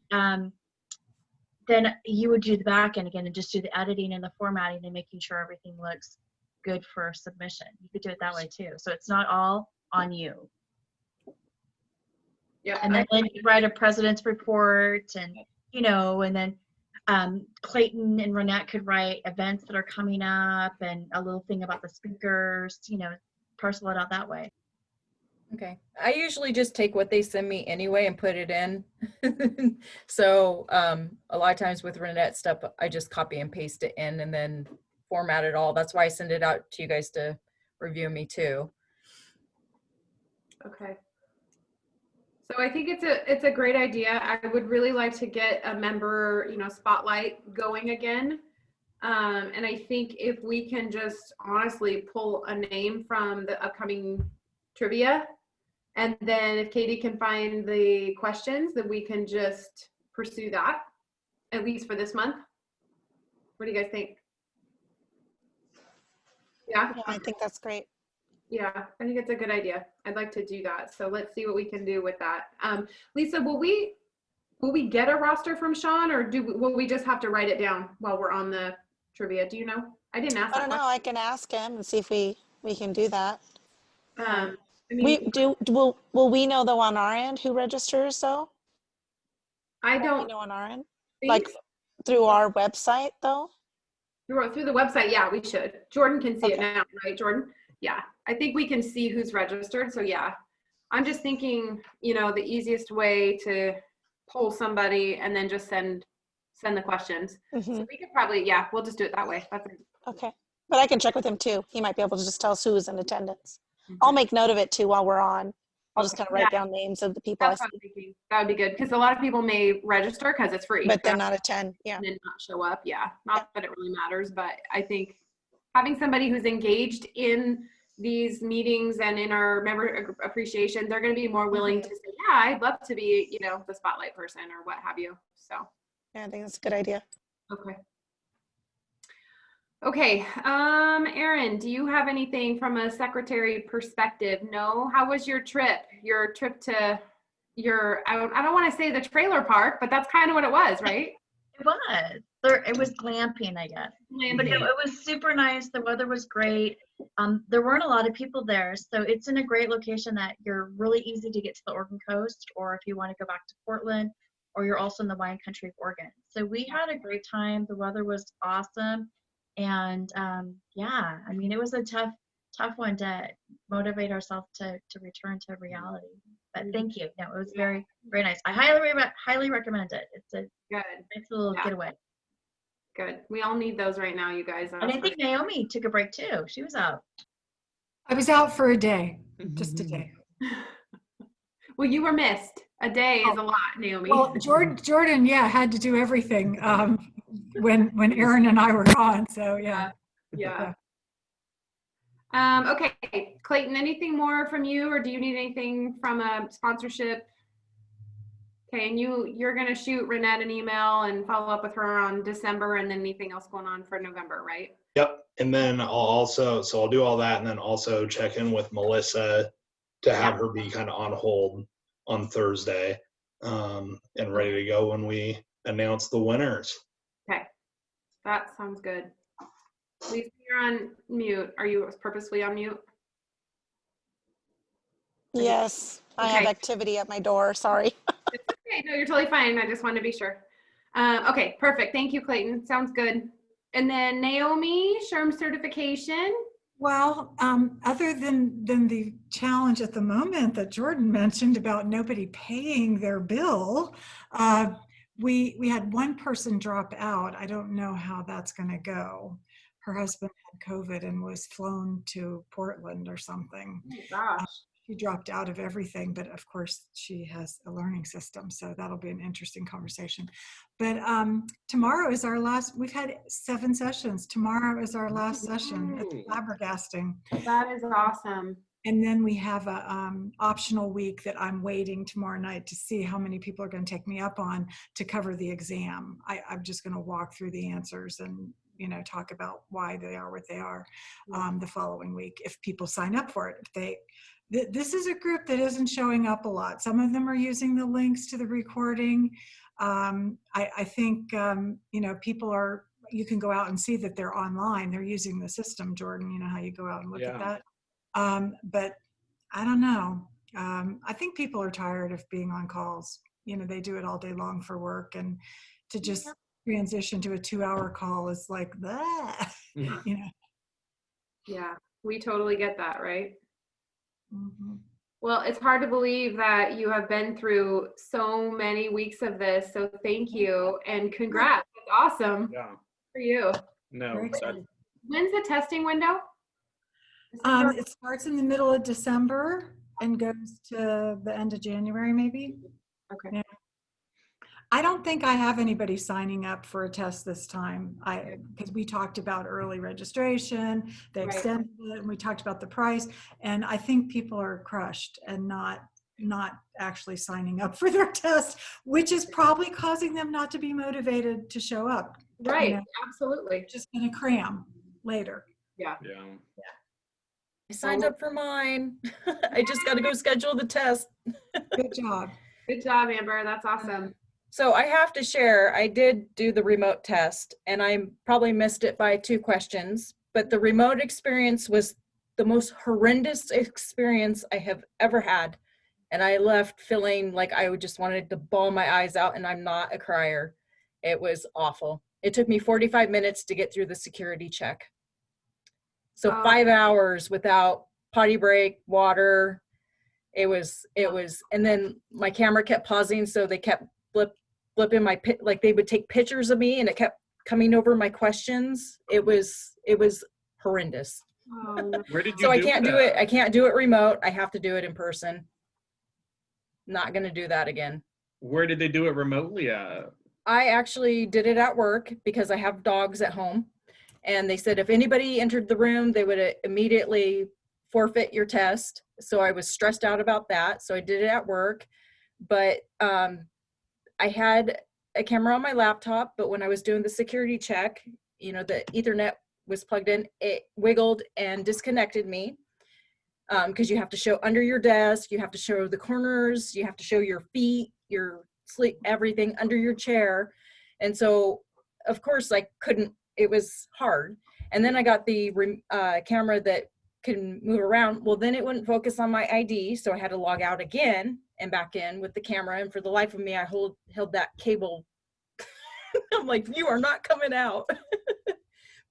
then you would do the back end again and just do the editing and the formatting and making sure everything looks good for submission. You could do it that way too. So it's not all on you. Yeah. And then you write a president's report, and and then Clayton and Renette could write events that are coming up and a little thing about the speakers, parcel it out that way. Okay. I usually just take what they send me anyway and put it in. So a lot of times with Renette stuff, I just copy and paste it in and then format it all. That's why I send it out to you guys to review me too. Okay. So I think it's a great idea. I would really like to get a member, spotlight going again. And I think if we can just honestly pull a name from the upcoming trivia, and then if Katie can find the questions, then we can just pursue that, at least for this month. What do you guys think? Yeah, Yeah, I think that's great. yeah, I think it's a good idea. I'd like to do that. So let's see what we can do with that. Lisa, will we get a roster from Sean, or will we just have to write it down while we're on the trivia? Do you know? I didn't ask I that don't know. I can ask him and see if we can do that. question. I mean, Will we know though on our end who registers though? I We don't know on our end, think like through our website though. through the website. Yeah, we should. Jordan can see it Okay. now, right, Jordan? Yeah, I think we can see who's registered. So yeah, I'm just thinking, the easiest way to poll somebody and then just send the questions. So we could probably, yeah, we'll just do it that way. That's it. Okay, but I can check with him too. He might be able to just tell us who's in attendance. I'll make note of it too while we're on. I'll just kind of write down names of the people I That's what see, I'm thinking. That would be good because a lot of people may register because it's free, but then not attend. Yeah. and then not show up. Yeah, not that it really matters, but I think having somebody who's engaged in these meetings and in our member appreciation, they're going to be more willing to say, yeah, I'd love to be, the spotlight person or what have you. So Yeah, I think that's a good idea. Okay, Erin, do you have anything from a secretary perspective? No? How was your trip? Your trip to I don't want to say the trailer park, but that's kind of what it was, right? It was. It was glamping, I guess. But it was super nice. The weather was great. There weren't a lot of people there, so it's in a great location that you're really easy to get to the Oregon coast, or if you want to go back to Portland, or you're also in the wine country of Oregon. So we had a great time. The weather was awesome. And yeah, I mean, it was a tough one to motivate ourselves to return to reality. But thank you. No, it was very, very nice. I highly recommend it. It's a good, nice little getaway. Good. We all need those right now, you guys. And I think Naomi took a break too. She was out. I was out for a day, just a day. Well, you were missed. A day is a lot, Naomi. Well, Jordan, yeah, had to do everything when Erin and I were gone. So yeah. Okay, Clayton, anything more from you, or do you need anything from a sponsorship? Okay, and you're gonna shoot Renette an email and follow up with her on December, and then anything else going on for November, right? Yep. And then I'll do all that and then also check in with Melissa to have her be kind of on hold on Thursday and ready to go when we announce the winners. Okay, that sounds good. Lisa, you're on mute. Are you purposely on mute? Yes, I have activity at my door. Sorry. It's okay. No, you're totally fine. I just wanted to be sure. Okay, perfect. Thank you, Clayton. Sounds good. And then Naomi, SHRM certification. Well, other than the challenge at the moment that Jordan mentioned about nobody paying their bill, we had one person drop out. I don't know how that's going to go. Her husband had COVID and was flown to Portland or something. Oh my gosh. She dropped out of everything, but of course she has a learning system, so that'll be an interesting conversation. But tomorrow is our last. We've had 7 sessions. Tomorrow is our last session. It's flabbergasting. That is awesome. And then we have a optional week that I'm waiting tomorrow night to see how many people are going to take me up on to cover the exam. I'm just going to walk through the answers and talk about why they are what they are the following week if people sign up for it. This is a group that isn't showing up a lot. Some of them are using the links to the recording. I think people are. You can go out and see that they're online. They're using the system, Jordan. You know how you go out and look at that. But I don't know. I think people are tired of being on calls. They do it all day long for work, and to just transition to a 2-hour call is like that. Yeah, we totally get that, right? Mm-hmm. Well, it's hard to believe that you have been through so many weeks of this. So thank you and congrats. That's awesome. Yeah. For you. No. When's the testing window? It starts in the middle of December and goes to the end of January, maybe. Okay. Yeah. I don't think I have anybody signing up for a test this time. Because we talked about early registration, they extended it, and we talked about the price, and I think people are crushed and not not actually signing up for their test, which is probably causing them not to be motivated to show up. Right. You know, Absolutely. just going to cram later. Yeah. Yeah. I signed up for mine. I just got to go schedule the test. Good job. Good job, Amber. That's awesome. So I have to share, I did do the remote test and I probably missed it by 2 questions, but the remote experience was the most horrendous experience I have ever had. And I left feeling like I just wanted to bawl my eyes out, and I'm not a crier. It was awful. It took me 45 minutes to get through the security check. So 5 hours without potty break, water. It was, and then my camera kept pausing. So they kept flipping like they would take pictures of me and it kept coming over my questions. It was horrendous. Where did you So I do can't do that? it. I can't do it remote. I have to do it in person. Not going to do that again. Where did they do it remotely at? I actually did it at work because I have dogs at home. And they said if anybody entered the room, they would immediately forfeit your test. So I was stressed out about that. So I did it at work. But I had a camera on my laptop, but when I was doing the security check, you know, the Ethernet was plugged in, it wiggled and disconnected me. Because you have to show under your desk, you have to show the corners, you have to show your feet, your sleep, everything under your chair. And so, of course, I couldn't, it was hard. And then I got the camera that can move around. Well, then it wouldn't focus on my ID. So I had to log out again and back in with the camera. And for the life of me, I held that cable. I'm like, you are not coming out.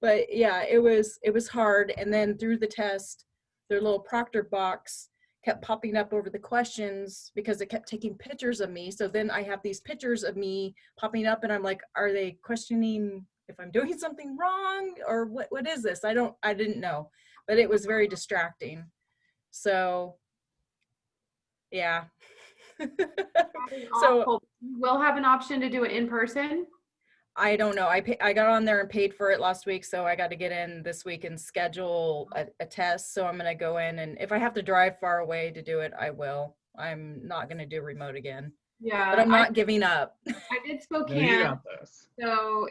But yeah, it was hard. And then through the test, their little proctor box kept popping up over the questions because it kept taking pictures of me. So then I have these pictures of me popping up and I'm like, are they questioning if I'm doing something wrong or what is this? I didn't know, but it was very distracting. So yeah. So we'll have an option to do it in person. I don't know. I got on there and paid for it last week, so I got to get in this week and schedule a test. So I'm going to go in, and if I have to drive far away to do it, I will. I'm not going to do remote again. Yeah. But I'm not giving up. I did Spokane. No, you got this. So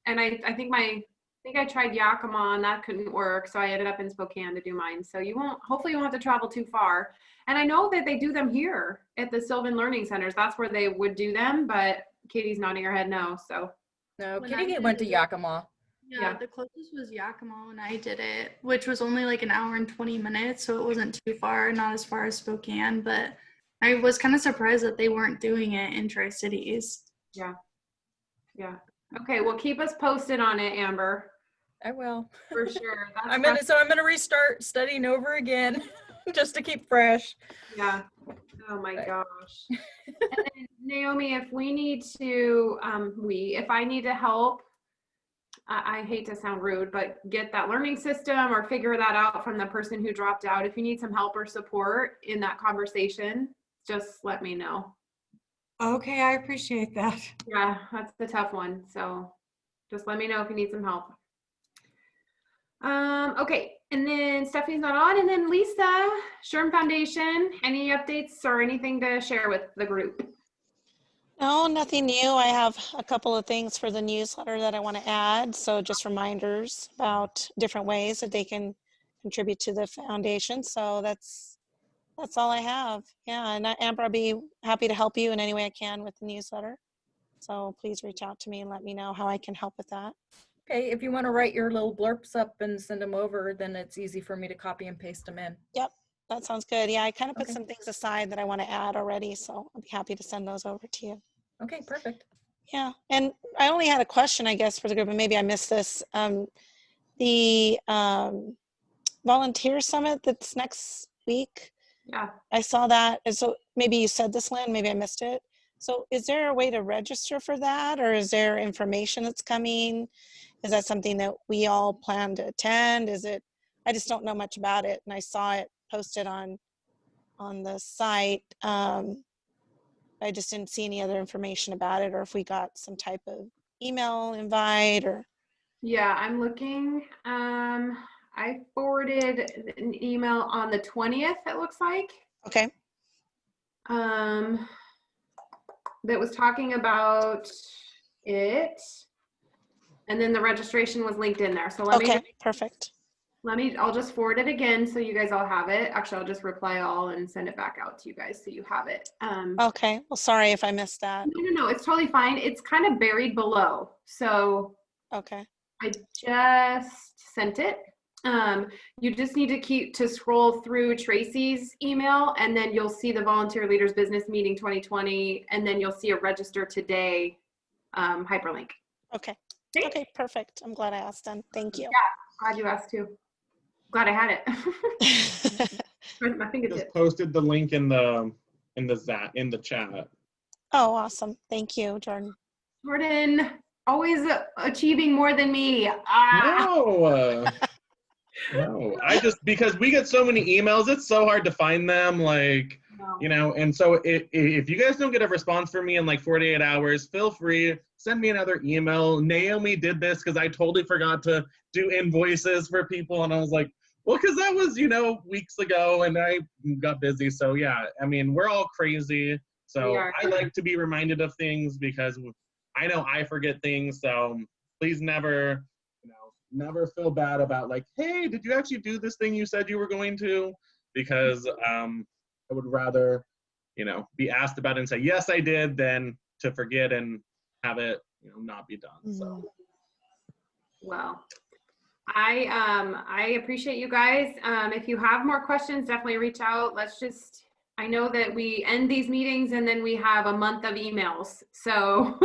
and I think I tried Yakima and that couldn't work. So I ended up in Spokane to do mine. So hopefully you won't have to travel too far. And I know that they do them here at the Sylvan Learning Centers. That's where they would do them, but Katie's nodding her head no. So no, Katie went to Yakima. Yeah, the closest was Yakima when I did it, which was only like an hour and 20 minutes. So it wasn't too far, not as far as Spokane, but I was kind of surprised that they weren't doing it in Tri-Cities. Yeah. Yeah. Okay. Well, keep us posted on it, Amber. I will. For sure. I'm gonna restart studying over again just to keep fresh. Yeah. Oh my gosh. And then, Naomi, if we need to, if I need to help, I hate to sound rude, but get that learning system or figure that out from the person who dropped out. If you need some help or support in that conversation, just let me know. Okay, I appreciate that. Yeah, that's the tough one. So just let me know if you need some help. Okay, and then Stephanie's not on, and then Lisa, SHRM Foundation, any updates or anything to share with the group? No, nothing new. I have a couple of things for the newsletter that I want to add. So just reminders about different ways that they can contribute to the foundation. So that's all I have. Yeah, and Amber, I'll be happy to help you in any way I can with the newsletter. So please reach out to me and let me know how I can help with that. Okay, if you want to write your little blurbs up and send them over, then it's easy for me to copy and paste them in. Yep, that sounds good. Yeah, I kind of put some things aside that I want to add already, so I'll be happy to send those over to you. Okay, perfect. Yeah, and I only had a question, I guess, for the group, and maybe I missed this. The volunteer summit that's next week. Yeah. I saw that, and so maybe you said this, Lynn, maybe I missed it. So is there a way to register for that, or is there information that's coming? Is that something that we all plan to attend? Is it, I just don't know much about it, and I saw it posted on the site. I just didn't see any other information about it, or if we got some type of email invite or. Yeah, I'm looking. I forwarded an email on the 20th, it looks like. Okay. that was talking about it. And then the registration was linked in there. So Okay, perfect. I'll just forward it again so you guys all have it. Actually, I'll just reply all and send it back out to you guys so you have it. Okay, well, sorry if I missed that. No, it's totally fine. It's kind of buried below. So Okay. I just sent it. You just need to scroll through Tracy's email, and then you'll see the Volunteer Leaders Business Meeting 2020, and then you'll see a register today hyperlink. Okay. Okay, perfect. I'm glad I asked then. Thank you. Yeah, glad you asked too. Glad I had it. My fingertip. Just posted the link in the chat. Oh, awesome. Thank you, Jordan. Jordan, always achieving more than me. No. No, because we get so many emails, it's so hard to find them, like, and so if you guys don't get a response from me in like 48 hours, feel free, send me another email. Naomi did this because I totally forgot to do invoices for people, and I was like, well, because that was, weeks ago, and I got busy, so yeah, I mean, we're all crazy, so I like to be reminded of things because I know I forget things, so please never feel bad about like, hey, did you actually do this thing you said you were going to? Because I would rather, be asked about it and say, yes, I did, than to forget and have it, not be done. So. Well, I appreciate you guys. If you have more questions, definitely reach out. I know that we end these meetings and then we have a month of emails. So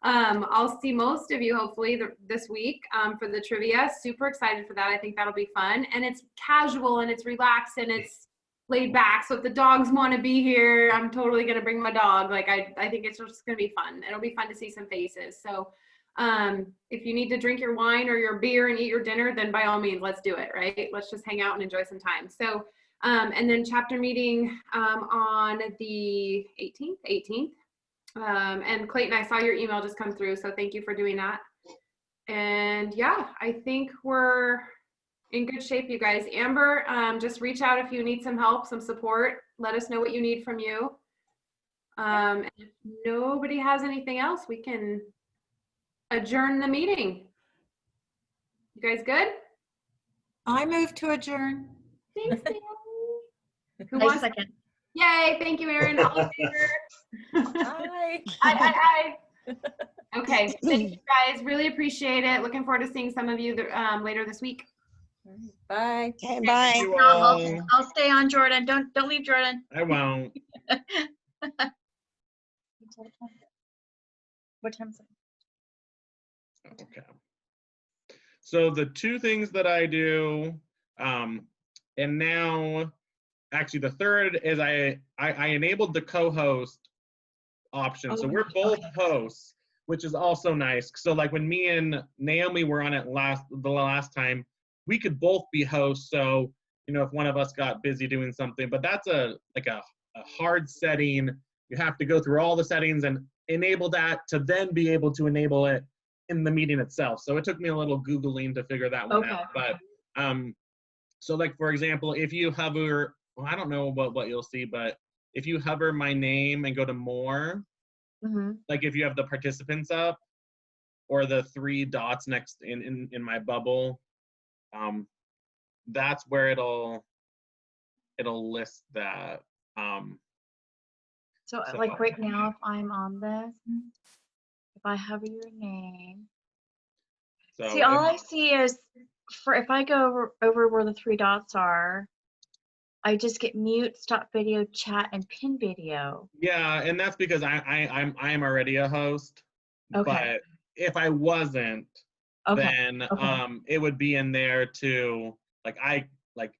I'll see most of you hopefully this week for the trivia. Super excited for that. I think that'll be fun. And it's casual and it's relaxed and it's laid back. So if the dogs want to be here, I'm totally going to bring my dog. Like I think it's just going to be fun. It'll be fun to see some faces. So if you need to drink your wine or your beer and eat your dinner, then by all means, let's do it, right? Let's just hang out and enjoy some time. So, and then chapter meeting on the 18th. And Clayton, I saw your email just come through, so thank you for doing that. And yeah, I think we're in good shape, you guys. Amber, just reach out if you need some help, some support. Let us know what you need from you. And if nobody has anything else, we can adjourn the meeting. You guys good? I move to adjourn. Thanks, Naomi. Who I wants? second. Yay! Thank you, Erin. All in favor? Hi. Aye. Okay, thank you guys. Really appreciate it. Looking forward to seeing some of you later this week. Bye. Okay, bye. Thank you all. I'll stay on, Jordan. Don't leave, Jordan. I won't. What time is it? Okay. So the two things that I do, and now, actually the third is I enabled the co-host option. So we're both hosts, which is also nice. So like when me and Naomi were on it the last time, we could both be hosts. So, if one of us got busy doing something, but that's a hard setting. You have to go through all the settings and enable that to then be able to enable it in the meeting itself. So it took me a little Googling to figure that one out. But so like, for example, if you hover, well, I don't know what you'll see, but if you hover my name and go to more, like if you have the participants up or the three dots next in my bubble, that's where it'll list that. So like right now, if I'm on this, if I hover your name, So see, all I see is if I go over where the three dots are, I just get mute, stop video, chat, and pin video. Yeah, and that's because I'm already a host. Okay. But if I wasn't, then it would be in there too. Like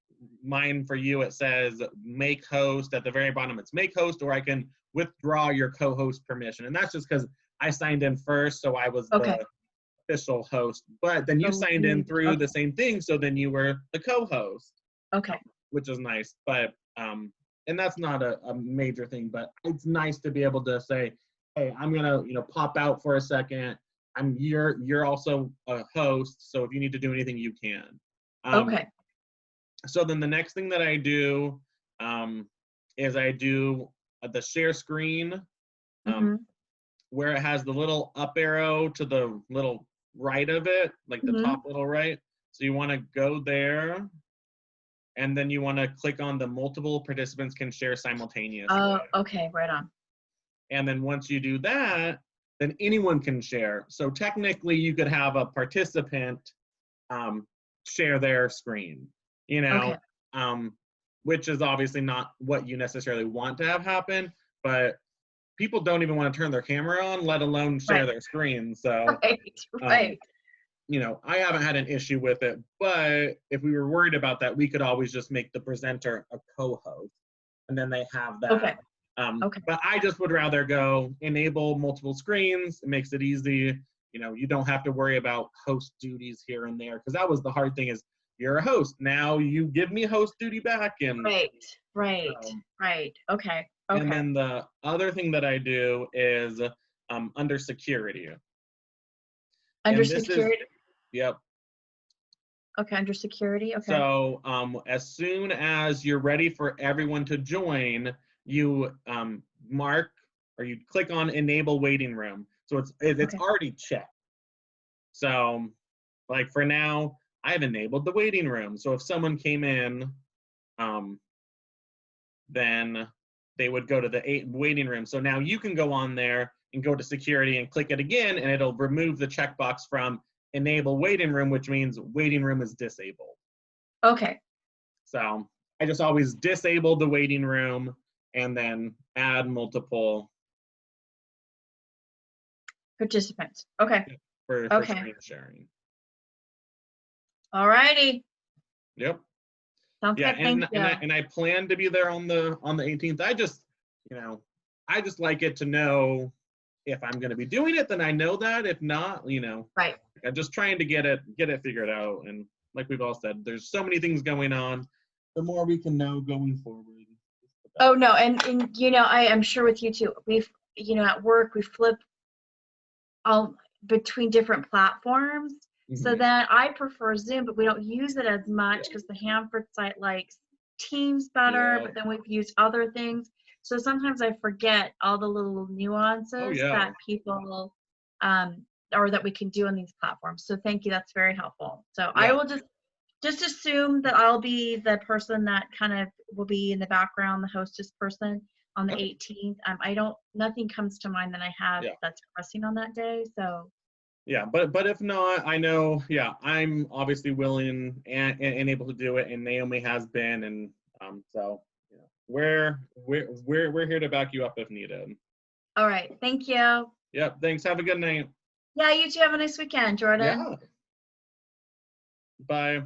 mine for you, it says make host at the very bottom. It's make host, or I can withdraw your co-host permission, and that's just because I signed in first, so I was the official host. But then you signed in through the same thing, so then you were the co-host. Okay. Which is nice, but and that's not a major thing, but it's nice to be able to say, hey, I'm gonna pop out for a second. You're also a host, so if you need to do anything, you can. So then the next thing that I do is I do the share screen, Mm-hmm. where it has the little up arrow to the little right of it, like the Mhm. top little right. So you want to go there, and then you want to click on the multiple participants can share simultaneously. Oh, okay, right on. And then once you do that, then anyone can share. So technically you could have a participant share their screen, you know, Okay. which is obviously not what you necessarily want to have happen, but people don't even want to turn their camera on, let alone share Right. their screen. So, Right. you know, I haven't had an issue with it, but if we were worried about that, we could always just make the presenter a co-host, and then they have that. Okay. Okay. But I just would rather go enable multiple screens. It makes it easy. You know, you don't have to worry about host duties here and there, because that was the hard thing is you're a host. Now you give me host duty back. And Right. Okay. And then the other thing that I do is under security. Under And this security. Yep. Okay, under security. Okay. So as soon as you're ready for everyone to join, you mark or you click on enable waiting room. So it's Okay. already checked. So like for now, I've enabled the waiting room. So if someone came in, then they would go to the waiting room. So now you can go on there and go to security and click it again, and it'll remove the checkbox from enable waiting room, which means waiting room is disabled. Okay. So I just always disable the waiting room and then add multiple Participants. Okay. for Okay. screen sharing. All righty. Yep. Sounds Yeah, good. Thank you. and I plan to be there on the 18th. I just, you know, I just like it to know if I'm going to be doing it, then I know that. If not, you know, Right. I'm just trying to get it figured out. And like we've all said, there's so many things going on. The more we can know going forward. Oh no, and you know, I am sure with you too. We've, you know, at work we flip all between different platforms. So then I prefer Zoom, but we don't use it as much because the Hanford site likes Teams better, but then we've used other things. So sometimes I forget all the little nuances that people or that we can do on these platforms. So thank you, that's very helpful. So I will just assume that I'll be the person that kind of will be in the background, the hostess person on the 18th. Nothing comes to mind that I have that's pressing on that day. So yeah, but if not, I know, I'm obviously willing and able to do it, and Naomi has been, and so we're here to back you up if needed. All right, thank you. Yep, thanks. Have a good night. Yeah, you too. Have a nice weekend, Jordan. Yeah. Bye.